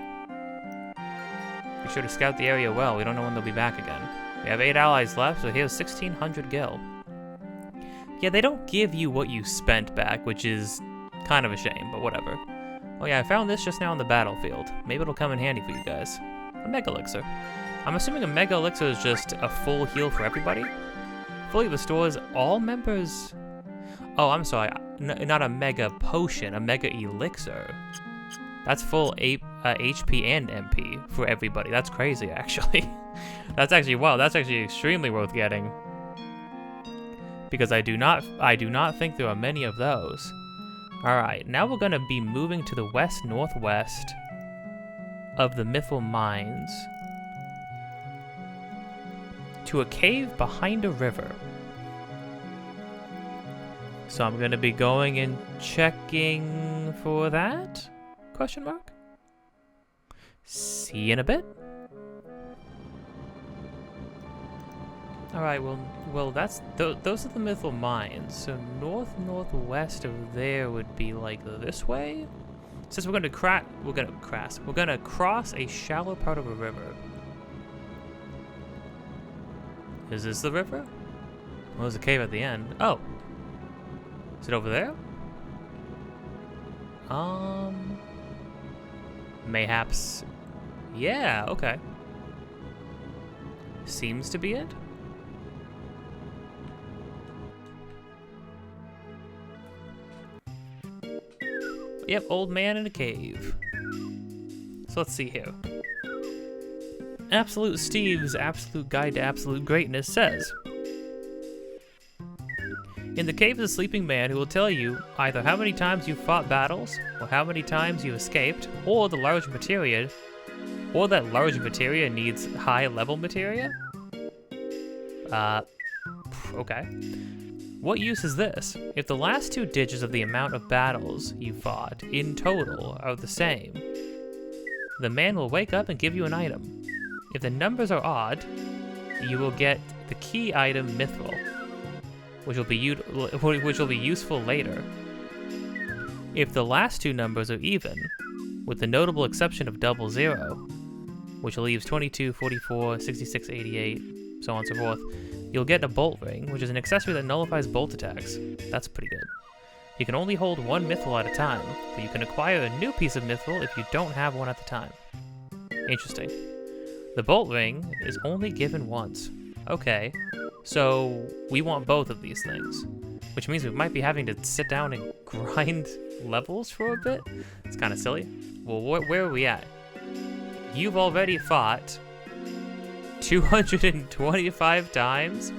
Be sure to scout the area well. We don't know when they'll be back again. We have 8 allies left, so here's 1,600 gil. Yeah, they don't give you what you spent back, which is kind of a shame, but whatever. Oh yeah, I found this just now on the battlefield. Maybe it'll come in handy for you guys. A Mega Elixir. I'm assuming a Mega Elixir is just a full heal for everybody? Fully restores all members... Oh, I'm sorry. Not a Mega Potion, a Mega Elixir. That's full HP and MP for everybody. That's crazy, actually. That's actually extremely worth getting. Because I do not think there are many of those. Alright, now we're going to be moving to the west-northwest of the Mythal Mines to a cave behind a river. So I'm going to be going and checking for that? Question mark? See you in a bit. Alright, well that's those are the Mythal Mines. So northwest of there would be like this way. Since we're gonna cross a shallow part of a river. Is this the river? Well, there's a cave at the end. Oh, is it over there? Mayhaps. Yeah. Okay. Seems to be it. Yep, old man in a cave. So let's see here. Absolute Steve's Absolute Guide to Absolute Greatness says, in the cave is a sleeping man who will tell you either how many times you've fought battles, or how many times you escaped, or the large materia, or that large materia needs high level materia? Okay. What use is this? If the last two digits of the amount of battles you fought in total are the same, the man will wake up and give you an item. If the numbers are odd, you will get the key item Mithril, which will be useful later. If the last two numbers are even, with the notable exception of 00, which leaves 22, 44, 66, 88, so on and so forth, you'll get a bolt ring, which is an accessory that nullifies bolt attacks. That's pretty good. You can only hold one Mithril at a time, but you can acquire a new piece of Mithril if you don't have one at the time. Interesting. The bolt ring is only given once. Okay, so we want both of these things, which means we might be having to sit down and grind levels for a bit. It's kind of silly. Well, where are we at? You've already fought 225 times,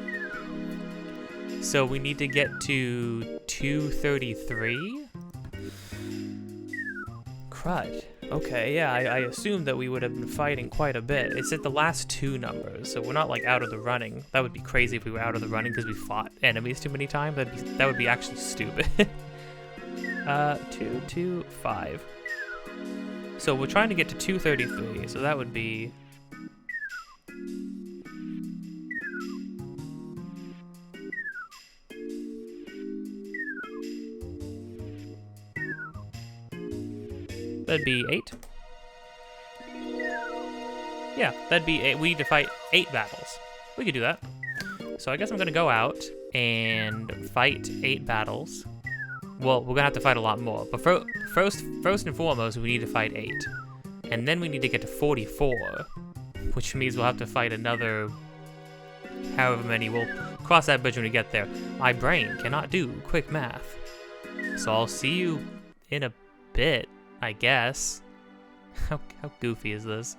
so we need to get to 233? Crud. Okay, yeah, I assumed that we would have been fighting quite a bit. It's at the last two numbers, so we're not like out of the running. That would be crazy if we were out of the running because we fought enemies too many times. That would be actually stupid. 225. So we're trying to get to 233, so that would be... That'd be 8. Yeah, that'd be 8. We need to fight 8 battles. We could do that. So I guess I'm gonna go out and fight 8 battles. Well, we're gonna have to fight a lot more. But first and foremost, we need to fight 8. And then we need to get to 44, which means we'll have to fight another however many. We'll cross that bridge when we get there. My brain cannot do quick math. So I'll see you in a bit, I guess. How goofy is this?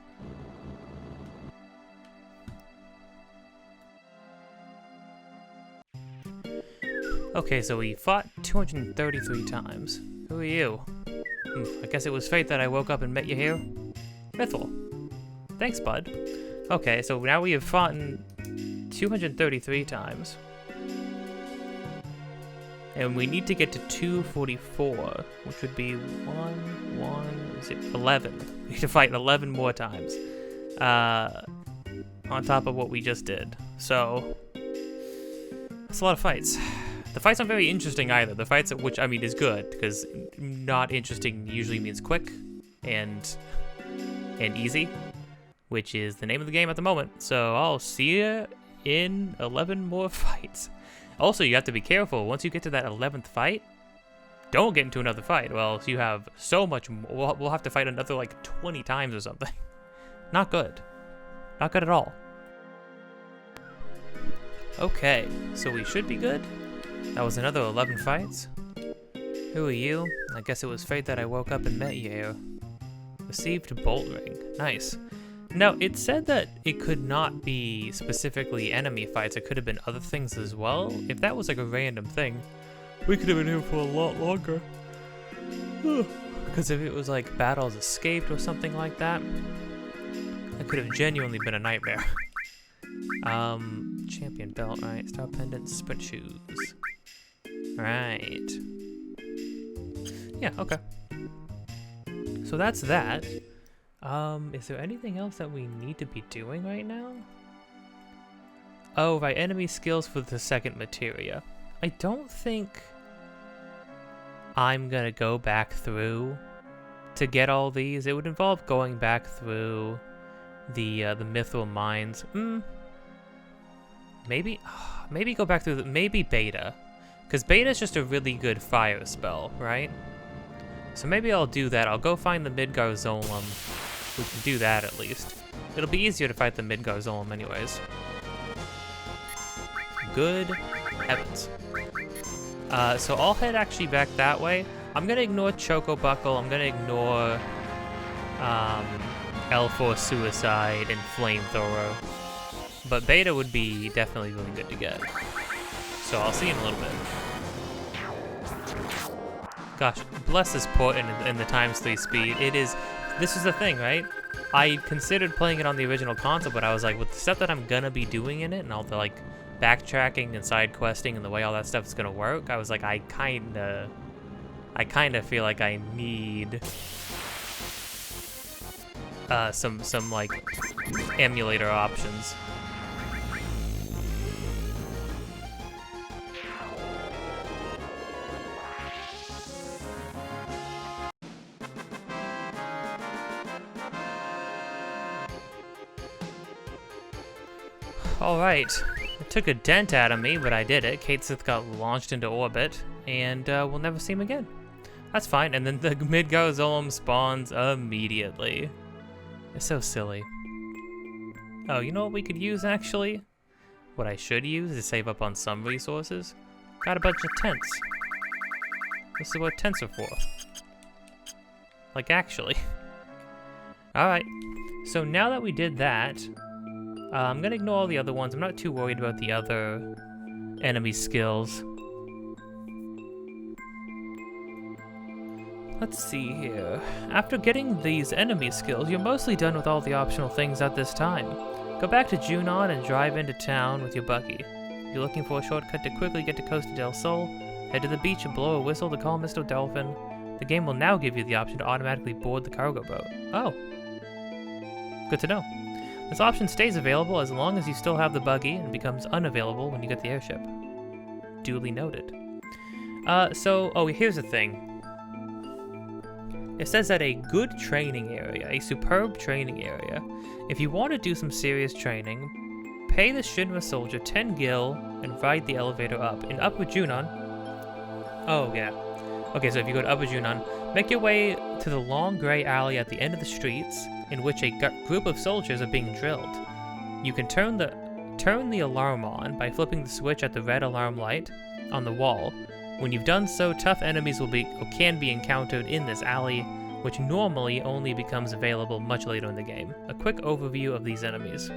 Okay, so we fought 233 times. Who are you? I guess it was fate that I woke up and met you here. Mithil. Thanks, bud. Okay, so now we have fought 233 times. And we need to get to 244, which would be 11. We need to fight 11 more times. On top of what we just did. So, that's a lot of fights. The fights aren't very interesting either. The fights, which I mean is good, because not interesting usually means quick and easy, which is the name of the game at the moment. So I'll see you in 11 more fights. Also, you have to be careful. Once you get to that 11th fight, don't get into another fight. Well, you have so much more. We'll have to fight another like 20 times or something. Not good. Not good at all. Okay, so we should be good. That was another 11 fights. Who are you? I guess it was fate that I woke up and met you here. Received bolt ring. Nice. Now, it said that it could not be specifically enemy fights. It could have been other things as well. If that was like a random thing, we could have been here for a lot longer. Because if it was like battles escaped or something like that, that could have genuinely been a nightmare. Champion belt, right? Star pendant, sprint shoes. Right. Yeah, okay. So that's that. Is there anything else that we need to be doing right now? Oh, right, enemy skills for the second materia. I don't think I'm gonna go back through to get all these. It would involve going back through the mithril mines. Maybe go back through maybe beta, because beta is just a really good fire spell, right? So maybe I'll do that. I'll go find the Midgar Zolom. We can do that at least. It'll be easier to fight the Midgar Zolom anyways. Good heavens. So I'll head actually back that way. I'm gonna ignore Choco Buckle. I'm gonna ignore L4 Suicide and Flamethrower. But Beta would be definitely really good to get. So I'll see in a little bit. Gosh, bless this port in the ×3 speed. This is the thing, right? I considered playing it on the original console, but I was like, with the stuff that I'm gonna be doing in it, and all the like backtracking and side questing and the way all that stuff is gonna work, I was like, I kinda feel like I need some like emulator options. Alright, it took a dent out of me, but I did it. Kate Sith got launched into orbit, and we'll never see him again. That's fine, and then the Midgar Zolom spawns immediately. It's so silly. Oh, you know what we could use, actually? What I should use is save up on some resources. Got a bunch of tents. This is what tents are for. Like, actually. Alright, so now that we did that, I'm gonna ignore all the other ones. I'm not too worried about the other enemy skills. Let's see here. After getting these enemy skills, you're mostly done with all the optional things at this time. Go back to Junon and drive into town with your buggy. If you're looking for a shortcut to quickly get to Costa del Sol, head to the beach and blow a whistle to call Mr. Dolphin. The game will now give you the option to automatically board the cargo boat. Oh. Good to know. This option stays available as long as you still have the buggy and becomes unavailable when you get the airship. Duly noted. Here's the thing. It says that a good training area, a superb training area, if you want to do some serious training, pay the Shinra soldier 10 gil and ride the elevator up. In Upper Junon... Oh, yeah. Okay, so if you go to Upper Junon, make your way to the long gray alley at the end of the streets, in which a group of soldiers are being drilled. You can turn the alarm on by flipping the switch at the red alarm light on the wall. When you've done so, tough enemies can be encountered in this alley, which normally only becomes available much later in the game. A quick overview of these enemies.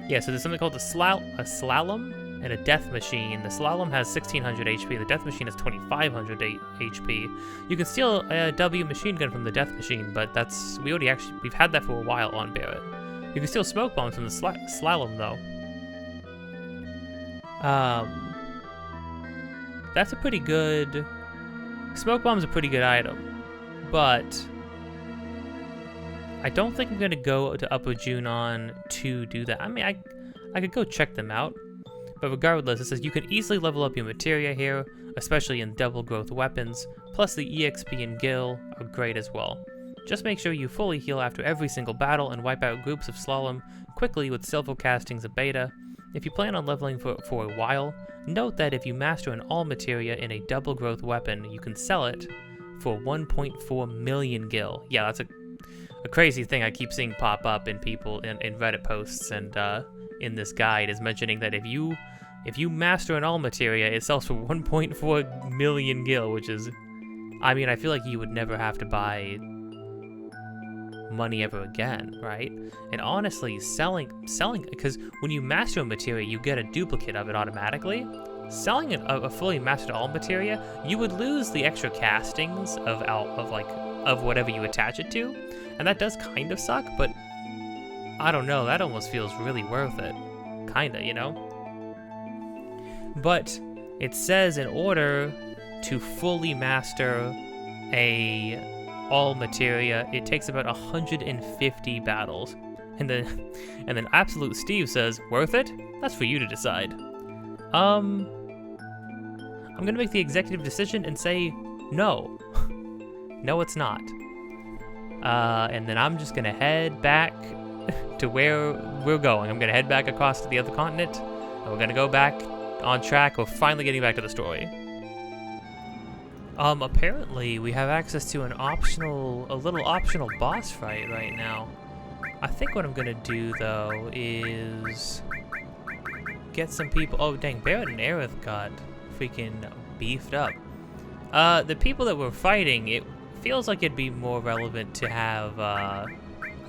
Yeah, so there's something called a slalom and a death machine. The slalom has 1600 HP, the death machine has 2500 HP. You can steal a W machine gun from the death machine, but we've had that for a while on Barrett. You can steal smoke bombs from the slalom though. That's a pretty good... Smoke bomb's a pretty good item, but I don't think I'm gonna go to Upper Junon to do that. I mean, I could go check them out. But regardless, it says you can easily level up your materia here, especially in double growth weapons, plus the EXP and Gil are great as well. Just make sure you fully heal after every single battle and wipe out groups of slalom quickly with silver castings of beta. If you plan on leveling for a while, note that if you master an all materia in a double growth weapon, you can sell it for 1.4 million Gil. Yeah, that's a crazy thing I keep seeing pop up in people in Reddit posts and in this guide is mentioning that if you master an all materia, it sells for 1.4 million Gil, which is, I mean, I feel like you would never have to buy money ever again, right? And honestly, selling, because when you master a materia, you get a duplicate of it automatically. Selling a fully mastered all materia, you would lose the extra castings of whatever you attach it to, and that does kind of suck, but I don't know, that almost feels really worth it. Kinda, you know? But it says in order to fully master all materia, it takes about 150 battles. And then Absolute Steve says, worth it? That's for you to decide. I'm gonna make the executive decision and say no. No, it's not. And then I'm just gonna head back to where we're going. I'm gonna head back across to the other continent, and we're gonna go back on track. We're finally getting back to the story. Apparently we have access to a little optional boss fight right now. I think what I'm gonna do though is get some people. Oh dang, Barrett and Aerith got freaking beefed up. The people that we're fighting, it feels like it'd be more relevant to have, I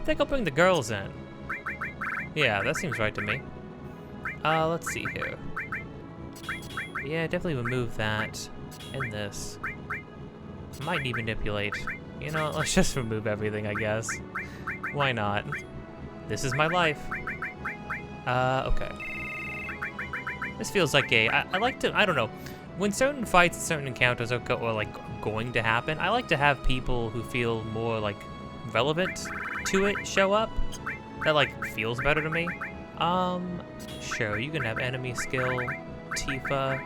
think I'll bring the girls in. Yeah, that seems right to me. Let's see here. Yeah, definitely remove that. And this. Might need manipulate. You know, let's just remove everything, I guess. Why not? This is my life. Okay. This feels like I like to, I don't know. When certain fights, certain encounters are going to happen, I like to have people who feel more, like, relevant to it show up. That, like, feels better to me. Sure, you can have enemy skill, Tifa,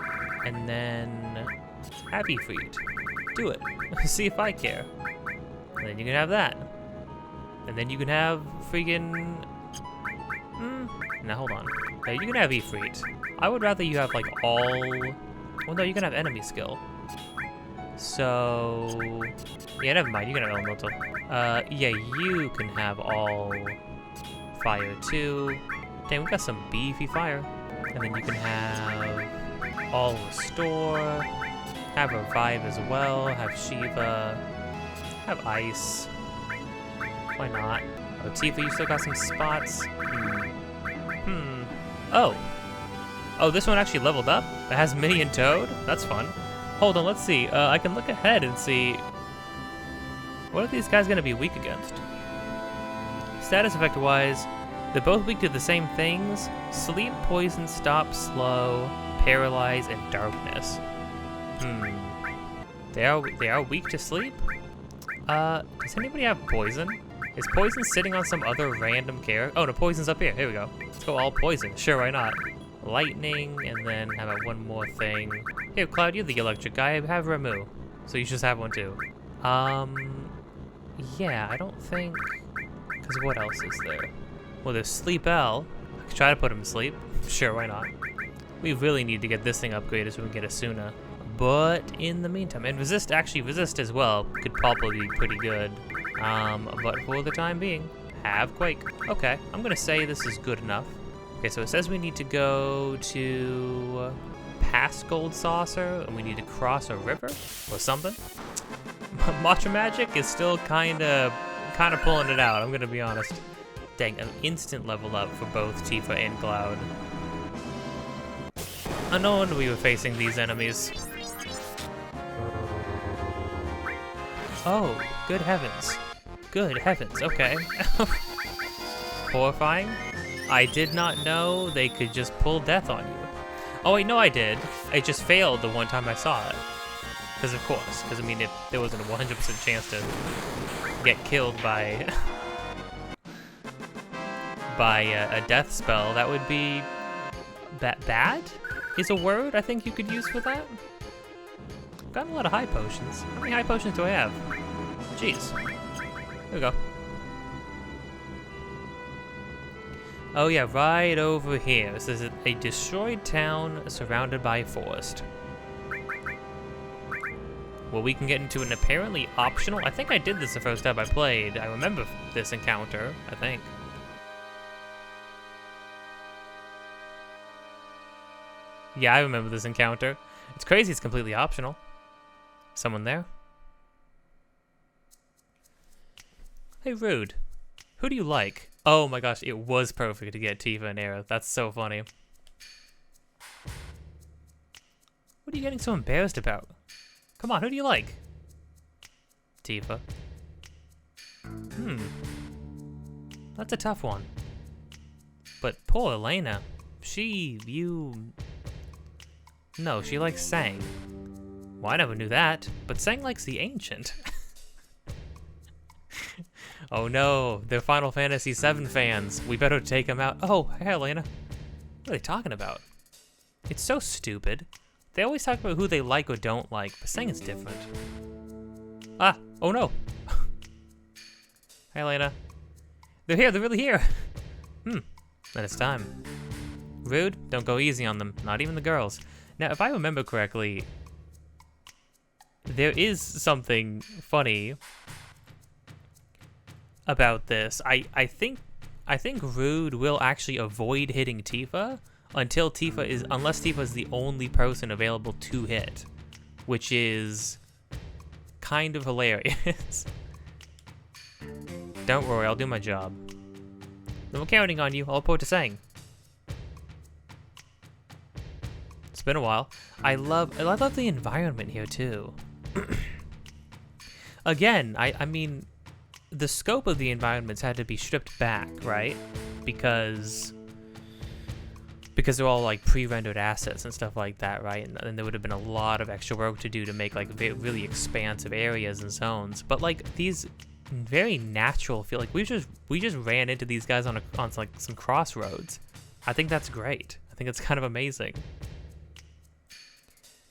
and then have Ifrit. Do it. See if I care. And then you can have that. And then you can have freaking... Now, hold on. No, you can have Ifrit. I would rather you have, like, all... Well, no, you can have enemy skill. So... Yeah, never mind. You can have elemental. Yeah, you can have all fire, too. Dang, we got some beefy fire. And then you can have all restore. Have revive as well. Have Shiva. Have ice. Why not? Oh, Tifa, you still got some spots. Oh. Oh, this one actually leveled up? It has Minnie and Toad? That's fun. Hold on, let's see. I can look ahead and see... What are these guys gonna be weak against? Status effect-wise, they're both weak to the same things. Sleep, poison, stop, slow, paralyze, and darkness. They are weak to sleep? Does anybody have poison? Is poison sitting on some other random character? Oh, no, poison's up here. Here we go. Let's go all poison. Sure, why not? Lightning, and then how about one more thing? Here, Cloud, you're the electric guy. I have Ramu. So you just have one too. Yeah, I don't think... Because what else is there? Well, there's Sleep L. I could try to put him to sleep. Sure, why not? We really need to get this thing upgraded so we can get Asuna. But in the meantime, and resist as well could probably be pretty good. But for the time being, have Quake. Okay, I'm gonna say this is good enough. Okay, so it says we need to go to past Gold Saucer, and we need to cross a river or something. Matcha Magic is still kinda pulling it out, I'm gonna be honest. Dang, an instant level up for both Tifa and Cloud. No wonder we were facing these enemies. Oh, good heavens. Good heavens, okay. Horrifying. I did not know they could just pull death on you. Oh wait, no I did. I just failed the one time I saw it. Because of course, because I mean if there wasn't a 100% chance to get killed by a death spell, that would be bad is a word I think you could use for that. Got a lot of high potions. How many high potions do I have? Jeez. Here we go. Oh yeah, right over here. This is a destroyed town surrounded by forest. Well, we can get into an apparently optional... I think I did this the first time I played. I remember this encounter, I think. Yeah, I remember this encounter. It's crazy it's completely optional. Someone there? Hey, Rude. Who do you like? Oh my gosh, it was perfect to get Tifa and Aerith. That's so funny. What are you getting so embarrassed about? Come on, who do you like? Tifa. That's a tough one. But poor Elena. No, she likes Sang. Well, I never knew that, but Sang likes the Ancient. Oh no, they're Final Fantasy VII fans. We better take them out. Oh, hey Elena. What are they talking about? It's so stupid. They always talk about who they like or don't like, but Sang is different. Ah, oh no. Hey Elena. They're here, they're really here. Then it's time. Rude, don't go easy on them, not even the girls. Now, if I remember correctly, there is something funny about this. I think Rude will actually avoid hitting Tifa unless Tifa is the only person available to hit, which is kind of hilarious. Don't worry, I'll do my job. I'm counting on you. I'll report to saying. It's been a while. I love the environment here too. Again, I mean, the scope of the environments had to be stripped back, right? Because they're all like pre-rendered assets and stuff like that, right? And there would have been a lot of extra work to do to make like really expansive areas and zones. But like these very natural feel, like we just ran into these guys on like some crossroads. I think that's great. I think it's kind of amazing.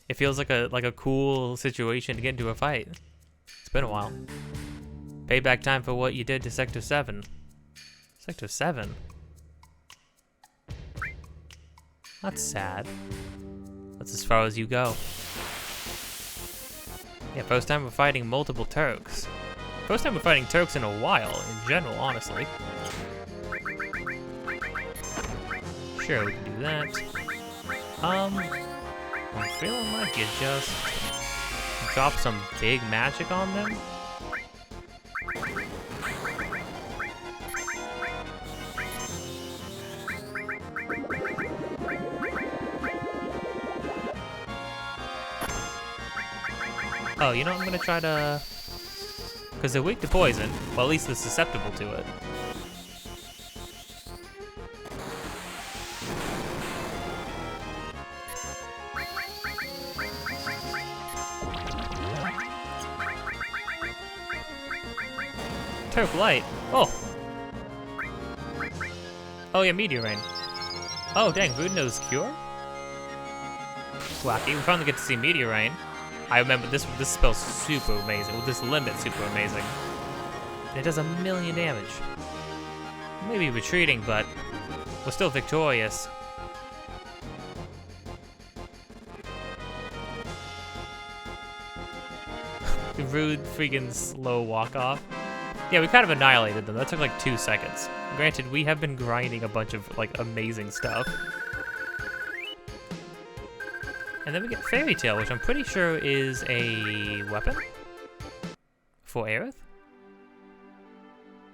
It feels like a cool situation to get into a fight. It's been a while. Payback time for what you did to Sector 7. Sector 7? That's sad. That's as far as you go. Yeah, first time we're fighting multiple Turks. First time we're fighting Turks in a while, in general, honestly. Sure, we can do that. I'm feeling like you just drop some big magic on them. Oh, you know, I'm gonna try to... Because they're weak to poison. Well, at least they're susceptible to it. Turf Light. Oh! Oh yeah, Meteor Rain. Oh dang, Rude knows Cure? Wacky, we finally get to see Meteor Rain. I remember this spell's super amazing. Well, this limit's super amazing. And it does 1,000,000 damage. Maybe retreating, but we're still victorious. Rude freaking slow walk off. Yeah, we kind of annihilated them. That took like 2 seconds. Granted, we have been grinding a bunch of like amazing stuff. And then we get Fairy Tail, which I'm pretty sure is a weapon for Aerith.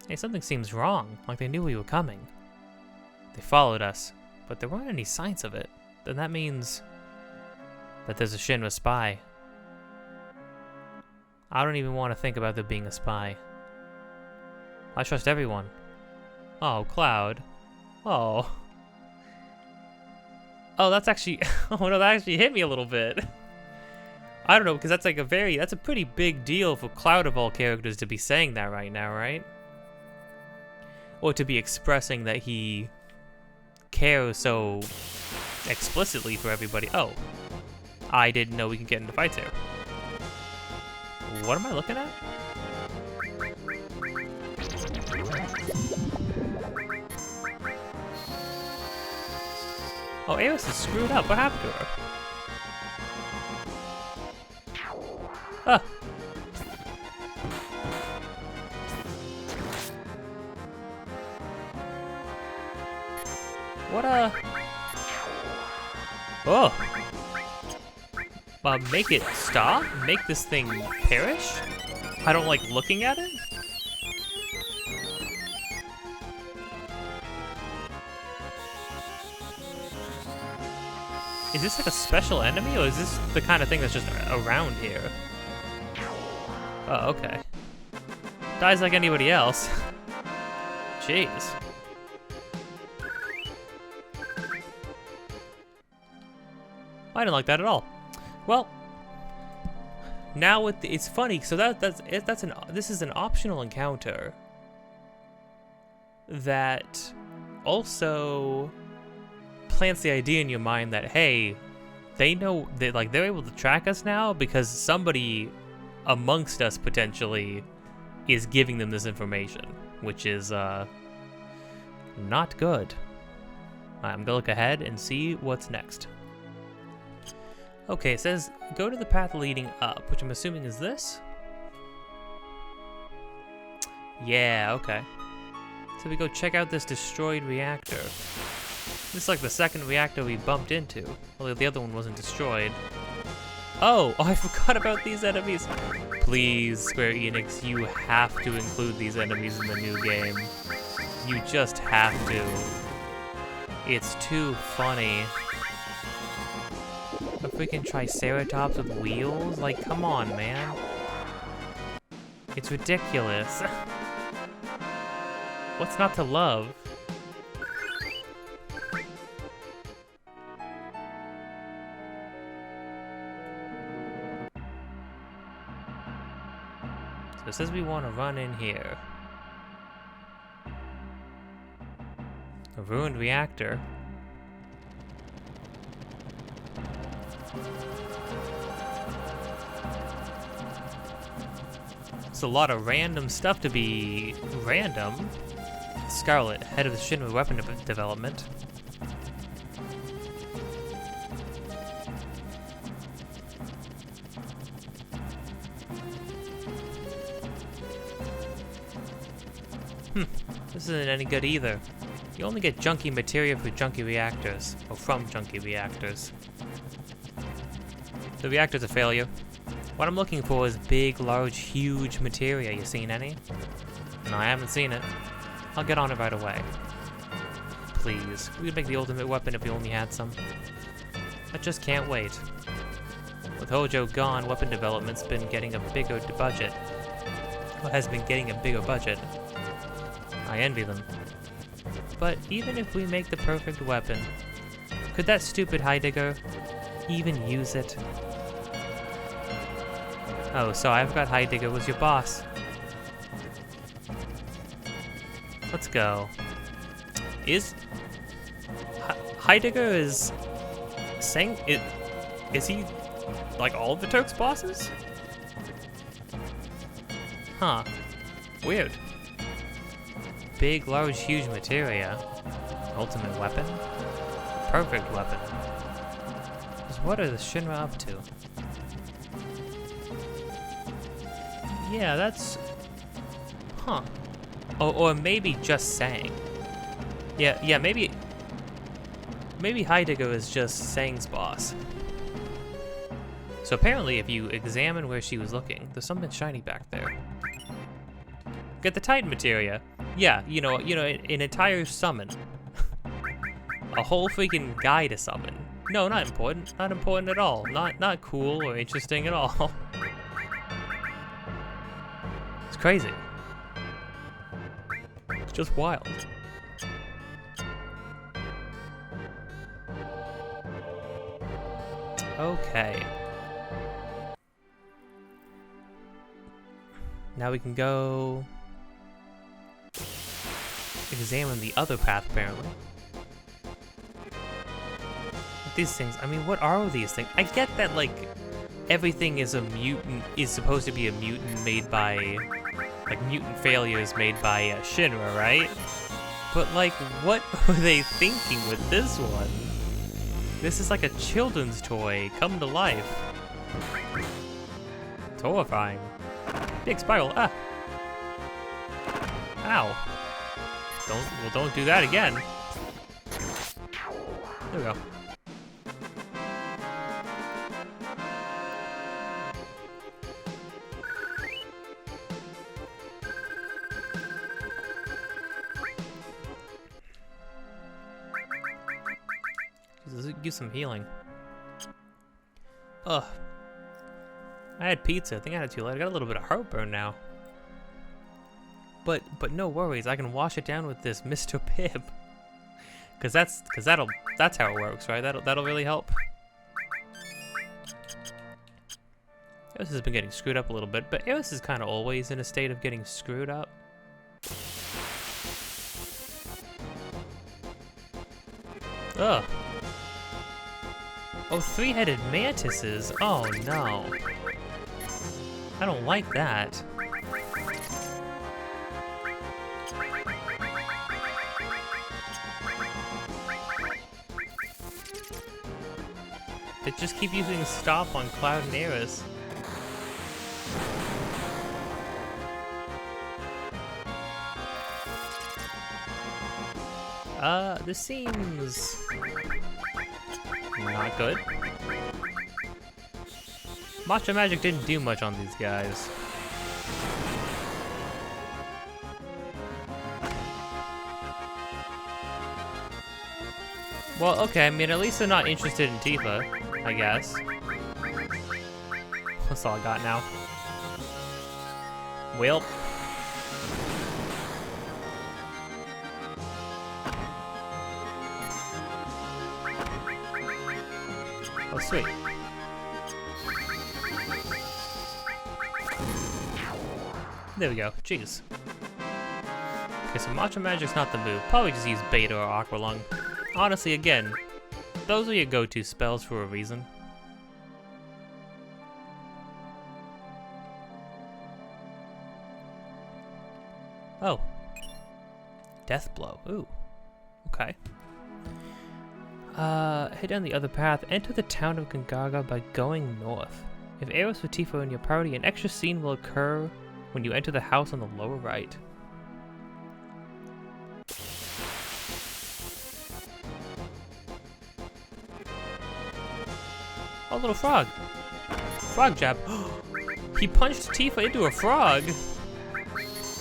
Hey, something seems wrong, like they knew we were coming. They followed us, but there weren't any signs of it. Then that means that there's a Shinra spy. I don't even want to think about there being a spy. I trust everyone. Oh, Cloud. Oh. Oh, that's actually, oh no, that actually hit me a little bit. I don't know, because that's like that's a pretty big deal for Cloud of all characters to be saying that right now, right? Or to be expressing that he cares so explicitly for everybody. Oh, I didn't know we could get into fights here. What am I looking at? Oh, Aerith is screwed up. What happened to her? Ah. What a... Oh. Make it stop? Make this thing perish? I don't like looking at it? Is this like a special enemy, or is this the kind of thing that's just around here? Oh, okay. Dies like anybody else. Jeez. I didn't like that at all. Well, now with it's funny. So this is an optional encounter that also plants the idea in your mind that, hey, they know that like they're able to track us now because somebody amongst us potentially is giving them this information, which is not good. I'm gonna look ahead and see what's next. Okay, it says go to the path leading up, which I'm assuming is this. Yeah, okay. So we go check out this destroyed reactor. This is like the second reactor we bumped into. Although the other one wasn't destroyed. Oh, I forgot about these enemies. Please, Square Enix, you have to include these enemies in the new game. You just have to. It's too funny. A freaking Triceratops with wheels? Like, come on, man. It's ridiculous. What's not to love? So it says we want to run in here. A ruined reactor. It's a lot of random stuff to be random. Scarlet, head of the Shinra weapon development. This isn't any good either. You only get junky materia for junky reactors, or from junky reactors. The reactor's a failure. What I'm looking for is big, large, huge materia. You seen any? No, I haven't seen it. I'll get on it right away. Please, we could make the ultimate weapon if we only had some. I just can't wait. With Hojo gone, weapon development's been getting a bigger budget. Or has been getting a bigger budget. I envy them. But even if we make the perfect weapon, could that stupid Heidegger even use it? Oh, so I forgot Heidegger was your boss. Let's go. Heidegger is saying it? Is he like all of the Turks' bosses? Huh. Weird. Big, large, huge materia. Ultimate weapon? Perfect weapon. Just what are the Shinra up to? Yeah, that's... Huh. Oh, or maybe just saying. Yeah, maybe Heidegger is just Sang's boss. So apparently if you examine where she was looking, there's something shiny back there. Get the Titan materia. Yeah, you know, an entire summon. A whole freaking guy to summon. No, not important. Not important at all. Not cool or interesting at all. It's crazy. It's just wild. Okay. Now we can go examine the other path, apparently. These things, I mean, what are these things? I get that, like, everything is a mutant, is supposed to be a mutant made by, like, mutant failures made by Shinra, right? But, like, what were they thinking with this one? This is like a children's toy come to life. It's horrifying. Big spiral, ah! Ow. Don't do that again. There we go. Use some healing. Ugh. I had pizza. I think I had it too late. I got a little bit of heartburn now. But no worries. I can wash it down with this Mr. Pibb. Cause that's how it works, right? That'll really help. Eos has been getting screwed up a little bit, but Eos is kind of always in a state of getting screwed up. Ugh. Oh, three-headed mantises. Oh no. I don't like that. They just keep using stop on Cloud and Aeris. This seems not good. Matcha magic didn't do much on these guys. Well, okay, I mean, at least they're not interested in Tifa, I guess. That's all I got now. Well. Oh, sweet. There we go. Jeez. Okay, so Matcha Magic's not the move. Probably just use Beta or Aqua Lung. Honestly, again, those are your go-to spells for a reason. Oh. Death Blow. Ooh. Okay. Head down the other path. Enter the town of Gongaga by going north. If Eros with Tifa in your party, an extra scene will occur when you enter the house on the lower right. Oh, little frog. Frog jab. He punched Tifa into a frog.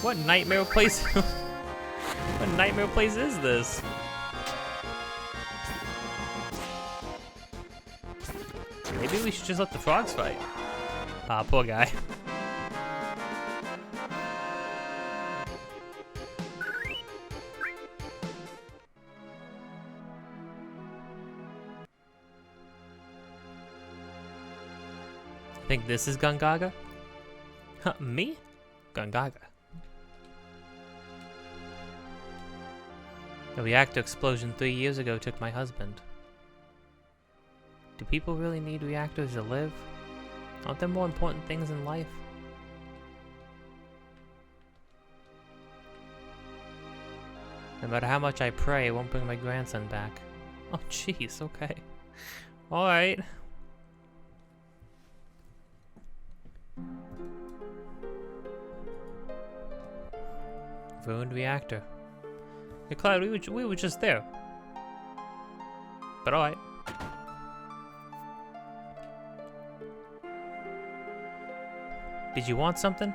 What nightmare place? What nightmare place is this? Maybe we should just let the frogs fight. Ah, poor guy. Think this is Gongaga? Huh, me? Gongaga. The reactor explosion 3 years ago took my husband. Do people really need reactors to live? Aren't there more important things in life? No matter how much I pray, I won't bring my grandson back. Oh, jeez, okay. Alright. Ruined reactor. Hey, Cloud, we were just there. But alright. Did you want something?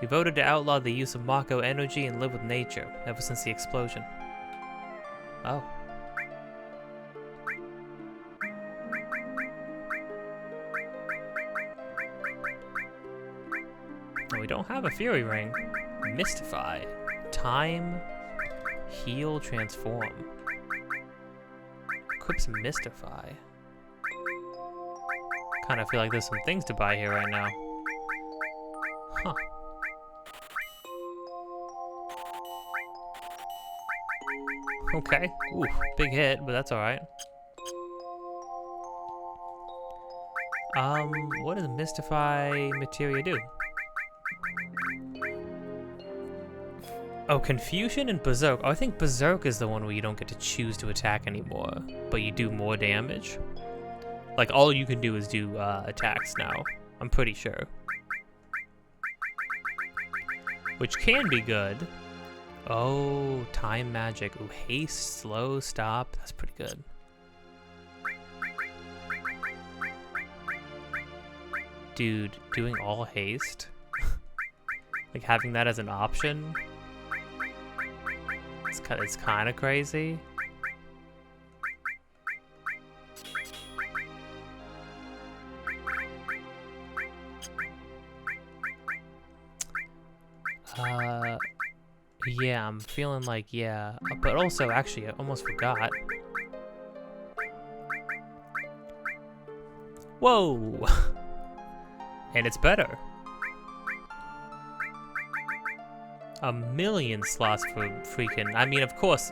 We voted to outlaw the use of Mako energy and live with nature, ever since the explosion. Oh. Oh, we don't have a Fury Ring. Mystify. Time. Heal. Transform. Equips Mystify. Kind of feel like there's some things to buy here right now. Huh. Okay. Ooh, big hit, but that's alright. What does Mystify Materia do? Oh, Confusion and Berserk. Oh, I think Berserk is the one where you don't get to choose to attack anymore, but you do more damage. Like, all you can do is do attacks now. I'm pretty sure. Which can be good. Oh, time magic. Ooh, haste, slow, stop. That's pretty good. Dude, doing all haste? Like, having that as an option? It's kind of crazy. Yeah, I'm feeling like, yeah. But also, actually, I almost forgot. Whoa! And it's better. 1,000,000 slots for freaking... I mean, of course,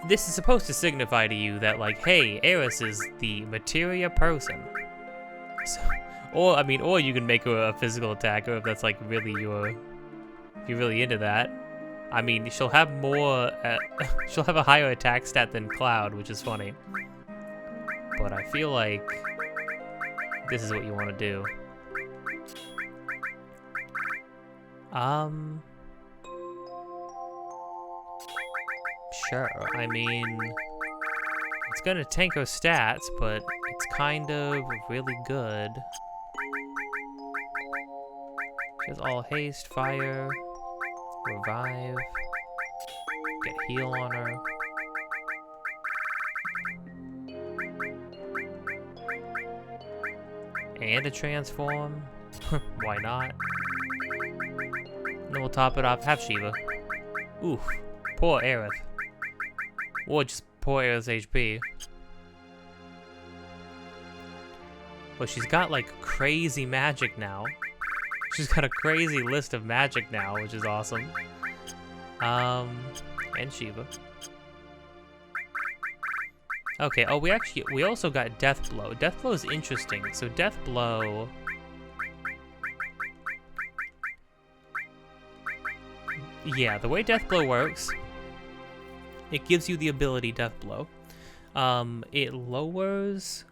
this is supposed to signify to you that, like, hey, Eris is the materia person. So, or you can make her a physical attacker if that's, like, really your... If you're really into that. I mean, she'll have more... she'll have a higher attack stat than Cloud, which is funny. But I feel like... this is what you want to do. Sure, I mean, it's gonna tank her stats, but that's kind of really good. She has all haste, fire, revive, get heal on her. And a transform. Why not? And then we'll top it off. Have Shiva. Oof. Poor Aerith. Or just poor Aerith's HP. But she's got like crazy magic now. She's got a crazy list of magic now, which is awesome. And Shiva. Okay, oh, we also got Death Blow. Death Blow is interesting. So Death Blow... Yeah, the way Death Blow works, it gives you the ability Death Blow. It lowers...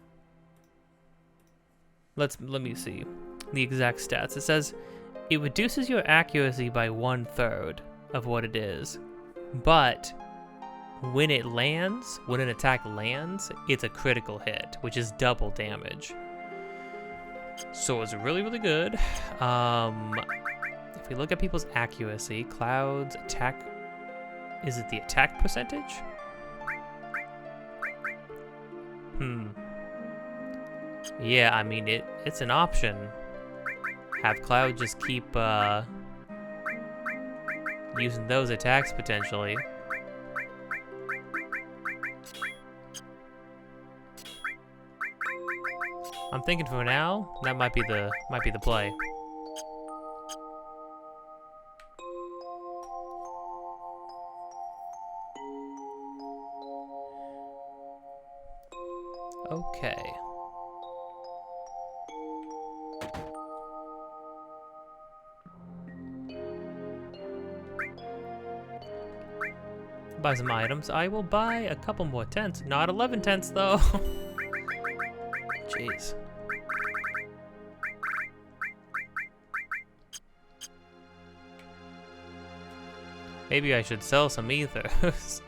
Let me see the exact stats. It says it reduces your accuracy by 1/3 of what it is, but when it lands, when an attack lands, it's a critical hit, which is double damage. So it's really, really good. If we look at people's accuracy, Cloud's attack, is it the attack percentage? Yeah, I mean, it's an option. Have Cloud just keep using those attacks potentially. I'm thinking for now, that might be the play. Okay. Buy some items. I will buy a couple more tents. Not 11 tents though. Jeez. Maybe I should sell some ethers.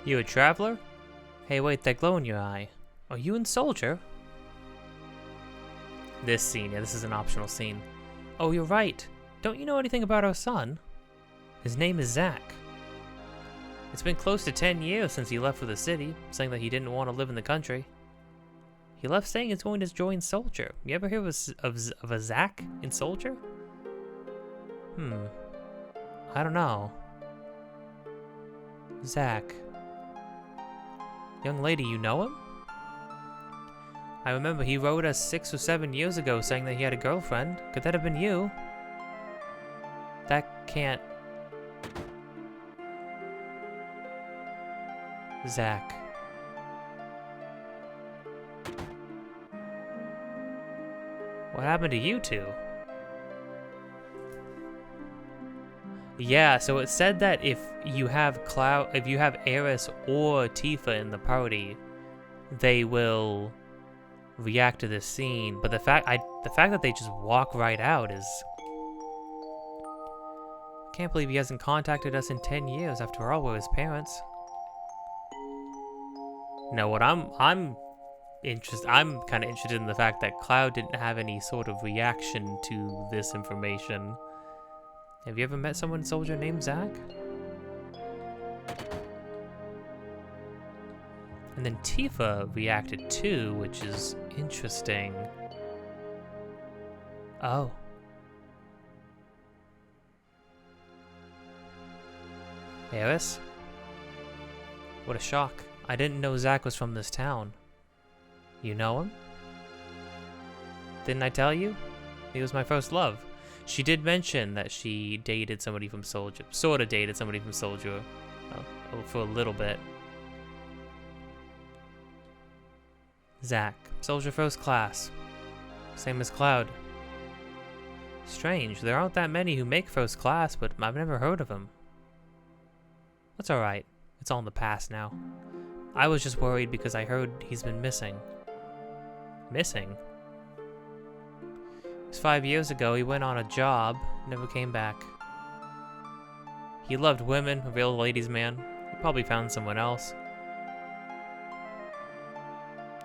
You a traveler? Hey, wait, that glow in your eye. Are you in Soldier? This scene, yeah, this is an optional scene. Oh, you're right. Don't you know anything about our son? His name is Zach. It's been close to 10 years since he left for the city, saying that he didn't want to live in the country. He left saying he's going to join Soldier. You ever hear of a Zach in Soldier? I don't know. Zach. Young lady, you know him? I remember he wrote us 6 or 7 years ago saying that he had a girlfriend. Could that have been you? That can't... Zach. What happened to you two? Yeah, so it said that if you have Aeris or Tifa in the party, they will react to this scene. But the fact that they just walk right out is... Can't believe he hasn't contacted us in 10 years. After all, we're his parents. No, what I'm kind of interested in the fact that Cloud didn't have any sort of reaction to this information. Have you ever met someone Soldier named Zach? And then Tifa reacted too, which is interesting. Oh. Aeris? What a shock. I didn't know Zach was from this town. You know him? Didn't I tell you? He was my first love. She did mention that she dated somebody from Soldier. Sort of dated somebody from Soldier. For a little bit. Zach. Soldier first class. Same as Cloud. Strange. There aren't that many who make first class, but I've never heard of him. That's alright. It's all in the past now. I was just worried because I heard he's been missing. Missing? It was 5 years ago. He went on a job, never came back. He loved women, a real ladies' man. He probably found someone else.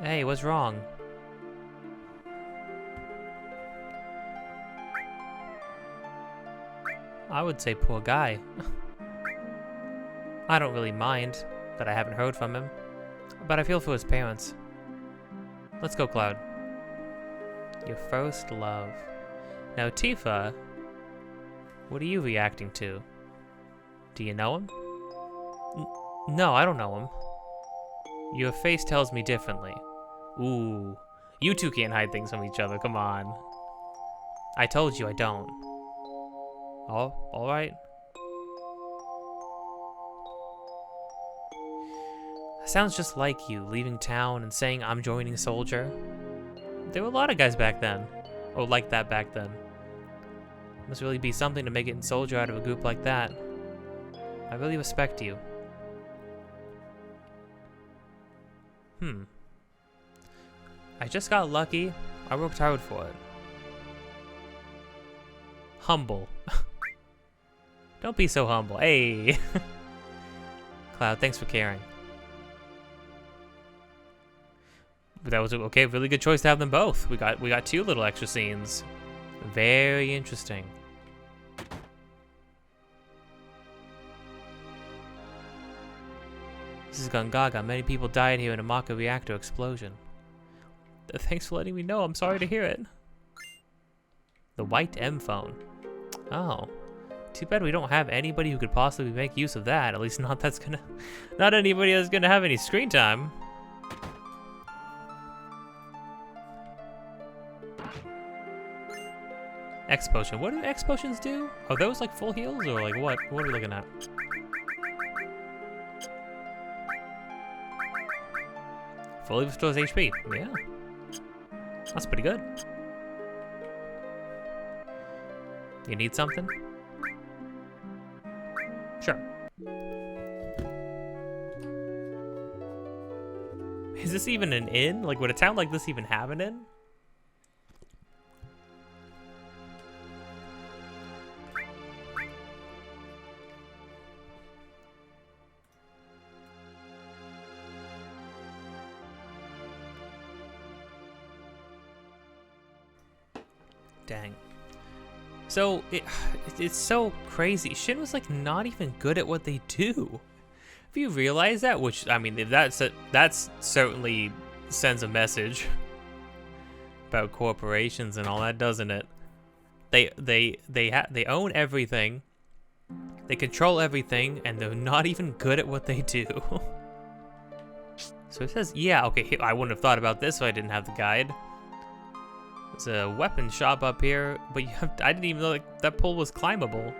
Hey, what's wrong? I would say poor guy. I don't really mind that I haven't heard from him, but I feel for his parents. Let's go, Cloud. Your first love. Now, Tifa, what are you reacting to? Do you know him? No, I don't know him. Your face tells me differently. Ooh, you two can't hide things from each other, come on. I told you I don't. Oh, alright. Sounds just like you, leaving town and saying I'm joining Soldier. There were a lot of guys back then. Or like that back then. Must really be something to make it in Soldier out of a group like that. I really respect you. I just got lucky. I worked hard for it. Humble. Don't be so humble. Hey. Cloud, thanks for caring. But that was okay. Really good choice to have them both. We got two little extra scenes. Very interesting. This is Gungaga. Many people died here in a Maka reactor explosion. Thanks for letting me know. I'm sorry to hear it. The white M phone. Oh. Too bad we don't have anybody who could possibly make use of that. At least not anybody that's gonna have any screen time. X potion. What do X potions do? Are those like full heals or like what? What are we looking at? Fully restores HP. Yeah. That's pretty good. You need something? Sure. Is this even an inn? Like, would a town like this even have an inn? Dang. So it's so crazy. Shin was like not even good at what they do. If you realize that, which I mean, that's certainly sends a message about corporations and all that, doesn't it? They own everything. They control everything, and they're not even good at what they do. So it says, yeah, okay. I wouldn't have thought about this if I didn't have the guide. There's a weapon shop up here, but I didn't even know that pole was climbable.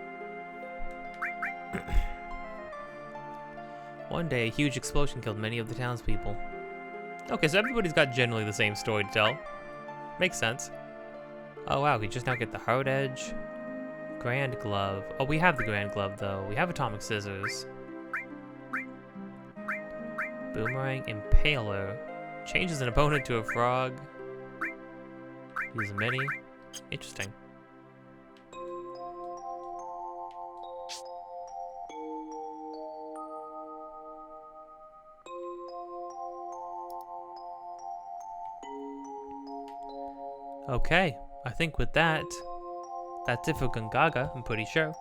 One day, a huge explosion killed many of the townspeople. Okay, so everybody's got generally the same story to tell. Makes sense. Oh wow, we just now get the hard edge. Grand glove. Oh, we have the grand glove though. We have atomic scissors. Boomerang impaler. Changes an opponent to a frog. Use a mini. Interesting. Okay, I think with that, that's it for Gungaga, I'm pretty sure.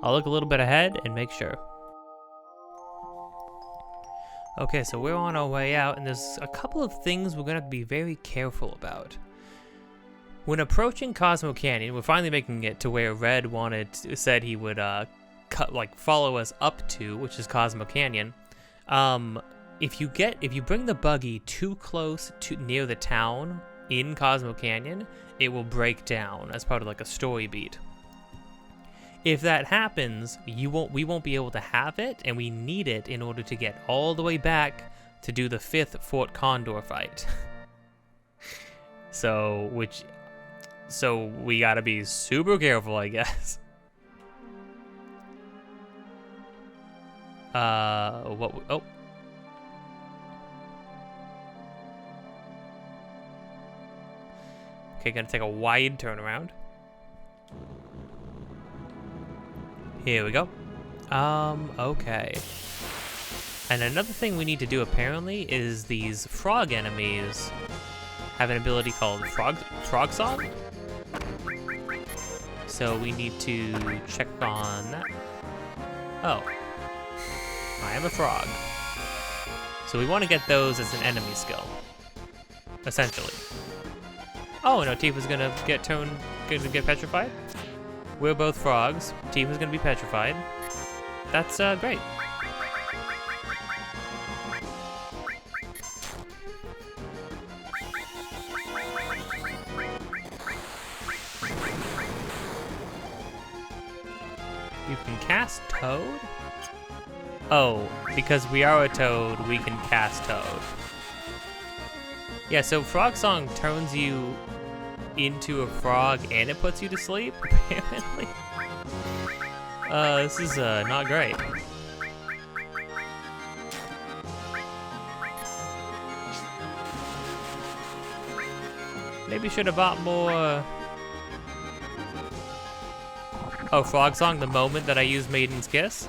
I'll look a little bit ahead and make sure. Okay, so we're on our way out, and there's a couple of things we're gonna have to be very careful about. When approaching Cosmo Canyon, we're finally making it to where Red said he would follow us up to, which is Cosmo Canyon. If you bring the buggy too close to near the town in Cosmo Canyon, it will break down as part of like a story beat. If that happens, we won't be able to have it, and we need it in order to get all the way back to do the 5th Fort Condor fight. So we gotta be super careful, I guess. Oh. Okay, gonna take a wide turnaround. Here we go. Okay. And another thing we need to do apparently is these frog enemies have an ability called frog song. So we need to check on that. Oh, I am a frog. So we want to get those as an enemy skill, essentially. Oh no, Tifa's gonna get petrified. We're both frogs. Tifa's gonna be petrified. That's great. You can cast Toad? Oh, because we are a toad, we can cast Toad. Yeah, so Frog Song turns you into a frog and it puts you to sleep, apparently. This is not great. Maybe should have bought more. Oh, Frog Song, the moment that I use Maiden's Kiss?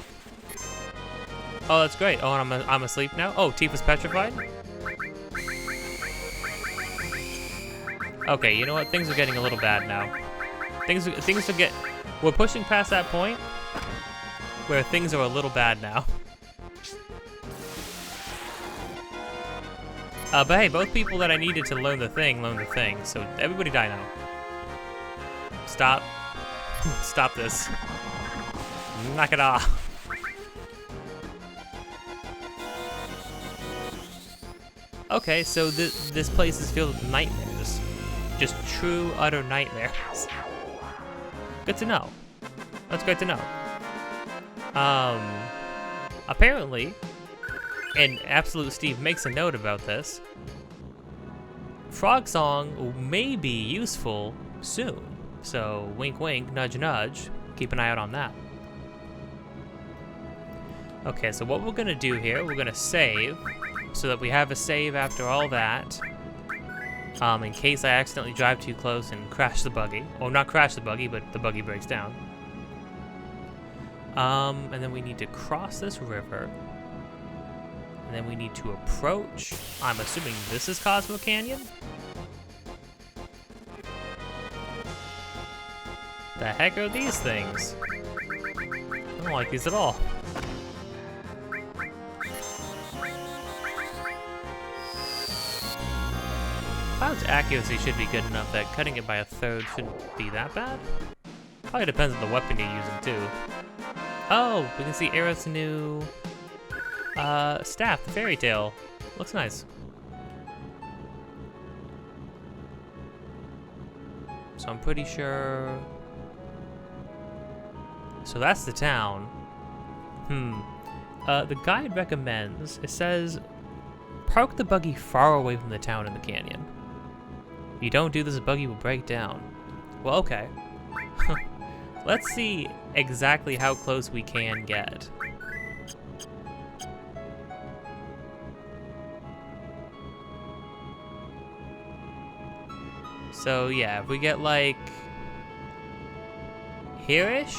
Oh, that's great. Oh, and I'm asleep now? Oh, Tifa's petrified? Okay, you know what? Things are getting a little bad now. Things are we're pushing past that point where things are a little bad now. But hey, both people that I needed to learn the thing, so everybody die now. Stop. Stop this. Knock it off. Okay, so this place is filled with nightmares. Just true, utter nightmares. Good to know. That's good to know. Apparently, and Absolute Steve makes a note about this, Frog Song may be useful soon. So, wink wink, nudge nudge, keep an eye out on that. Okay, so what we're gonna do here, we're gonna save, so that we have a save after all that. In case I accidentally drive too close and crash the buggy. Or not crash the buggy, but the buggy breaks down. And then we need to cross this river. And then we need to approach. I'm assuming this is Cosmo Canyon? The heck are these things? I don't like these at all. Cloud's accuracy should be good enough that cutting it by a third shouldn't be that bad. Probably depends on the weapon you're using too. Oh, we can see Aerith's new staff, the fairy tale. Looks nice. So I'm pretty sure. So that's the town. The guide recommends, it says, park the buggy far away from the town and the canyon. If you don't do this, the buggy will break down. Well, okay. Let's see exactly how close we can get. So yeah, if we get like here-ish,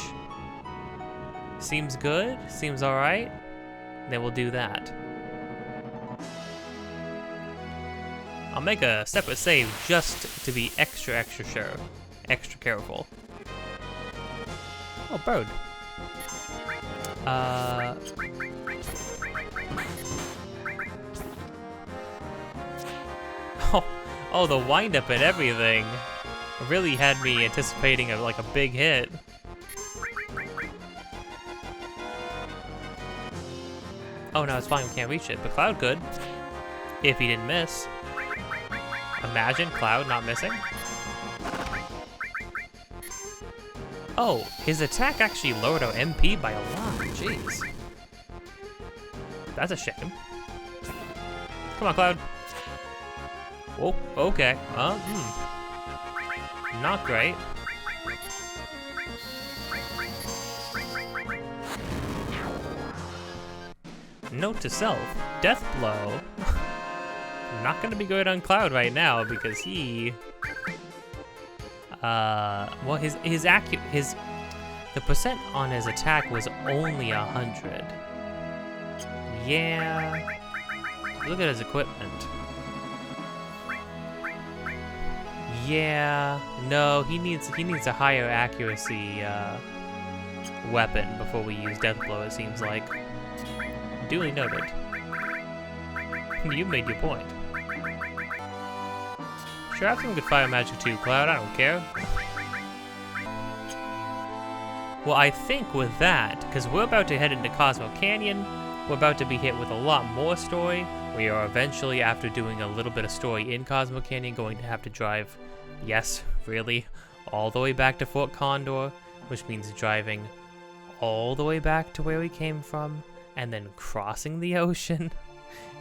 seems good, seems all right, then we'll do that. I'll make a separate save just to be extra sure, extra careful. Oh, bird. Oh, the wind-up and everything really had me anticipating like a big hit. Oh no, it's fine, we can't reach it, but Cloud could, if he didn't miss. Imagine Cloud not missing. Oh, his attack actually lowered our MP by a lot, jeez. That's a shame. Come on, Cloud. Oh, okay. Not great. Note to self, Death Blow. Not gonna be good on Cloud right now because he, well, his The percent on his attack was only 100. Yeah. Look at his equipment. Yeah. No, he needs a higher accuracy weapon before we use Death Blow, it seems like. Duly noted. You made your point. Sure, have some good fire magic too, Cloud. I don't care. Well, I think with that, because we're about to head into Cosmo Canyon, we're about to be hit with a lot more story. We are eventually, after doing a little bit of story in Cosmo Canyon, going to have to drive, yes, really, all the way back to Fort Condor, which means driving all the way back to where we came from, and then crossing the ocean,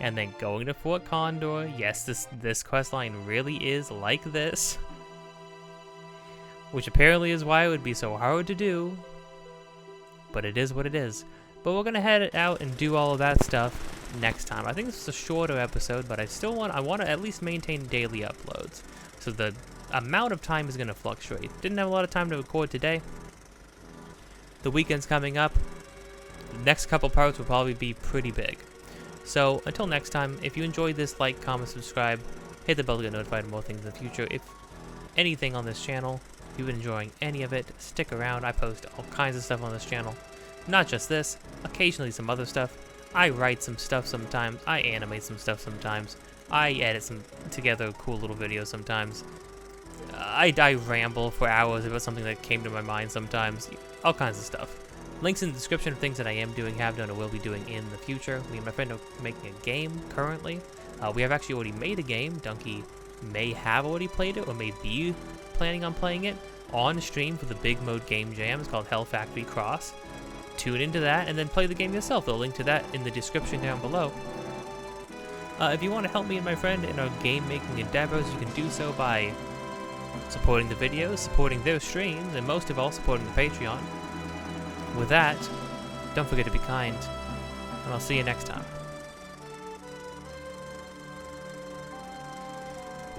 and then going to Fort Condor. Yes, this quest line really is like this, which apparently is why it would be so hard to do, but it is what it is. But we're gonna head out and do all of that stuff next time. I think this is a shorter episode, but I want to at least maintain daily uploads, so the amount of time is gonna fluctuate. Didn't have a lot of time to record today. The weekend's coming up. The next couple parts will probably be pretty big. So until next time, if you enjoyed this, like, comment, subscribe, hit the bell to get notified of more things in the future. If anything on this channel, if you've been enjoying any of it, stick around. I post all kinds of stuff on this channel. Not just this, occasionally some other stuff. I write some stuff sometimes. I animate some stuff sometimes. I edit some together cool little videos sometimes. I ramble for hours about something that came to my mind sometimes. All kinds of stuff. Links in the description of things that I am doing, have done, or will be doing in the future. Me and my friend are making a game currently. We have actually already made a game. Donkey may have already played it, or may be planning on playing it on stream for the Big Mode Game Jam. It's called Hell Factory Cross. Tune into that and then play the game yourself. I'll link to that in the description down below. If you want to help me and my friend in our game-making endeavors, you can do so by supporting the videos, supporting their streams, and most of all, supporting the Patreon. With that, don't forget to be kind, and I'll see you next time.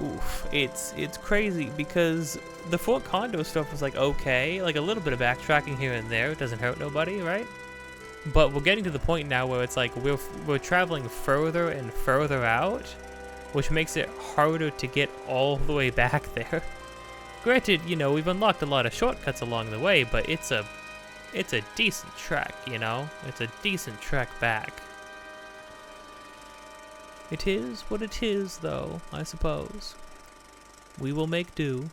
Oof, it's crazy because the Fort Condor stuff was like okay, like a little bit of backtracking here and there, it doesn't hurt nobody, right? But we're getting to the point now where it's like we're traveling further and further out, which makes it harder to get all the way back there. Granted, you know, we've unlocked a lot of shortcuts along the way, but it's a decent trek, you know? It's a decent trek back. It is what it is, though, I suppose. We will make do.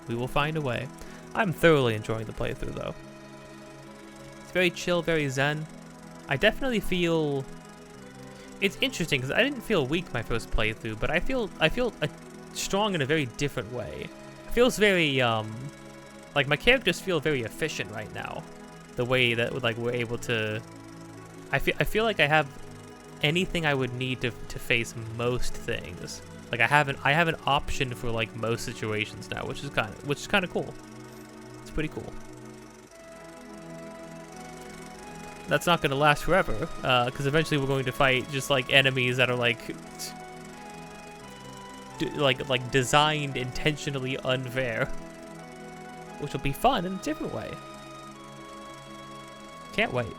We will find a way. I'm thoroughly enjoying the playthrough, though. It's very chill, very zen. I definitely feel... It's interesting, because I didn't feel weak my first playthrough, but I feel strong in a very different way. It feels very, like, my characters feel very efficient right now. The way that, like, we're able to... I feel like I have anything I would need to face most things. Like I have an option for like most situations now, which is kind of cool. It's pretty cool. That's not gonna last forever, because eventually we're going to fight just like enemies that are like designed intentionally unfair, which will be fun in a different way. Can't wait.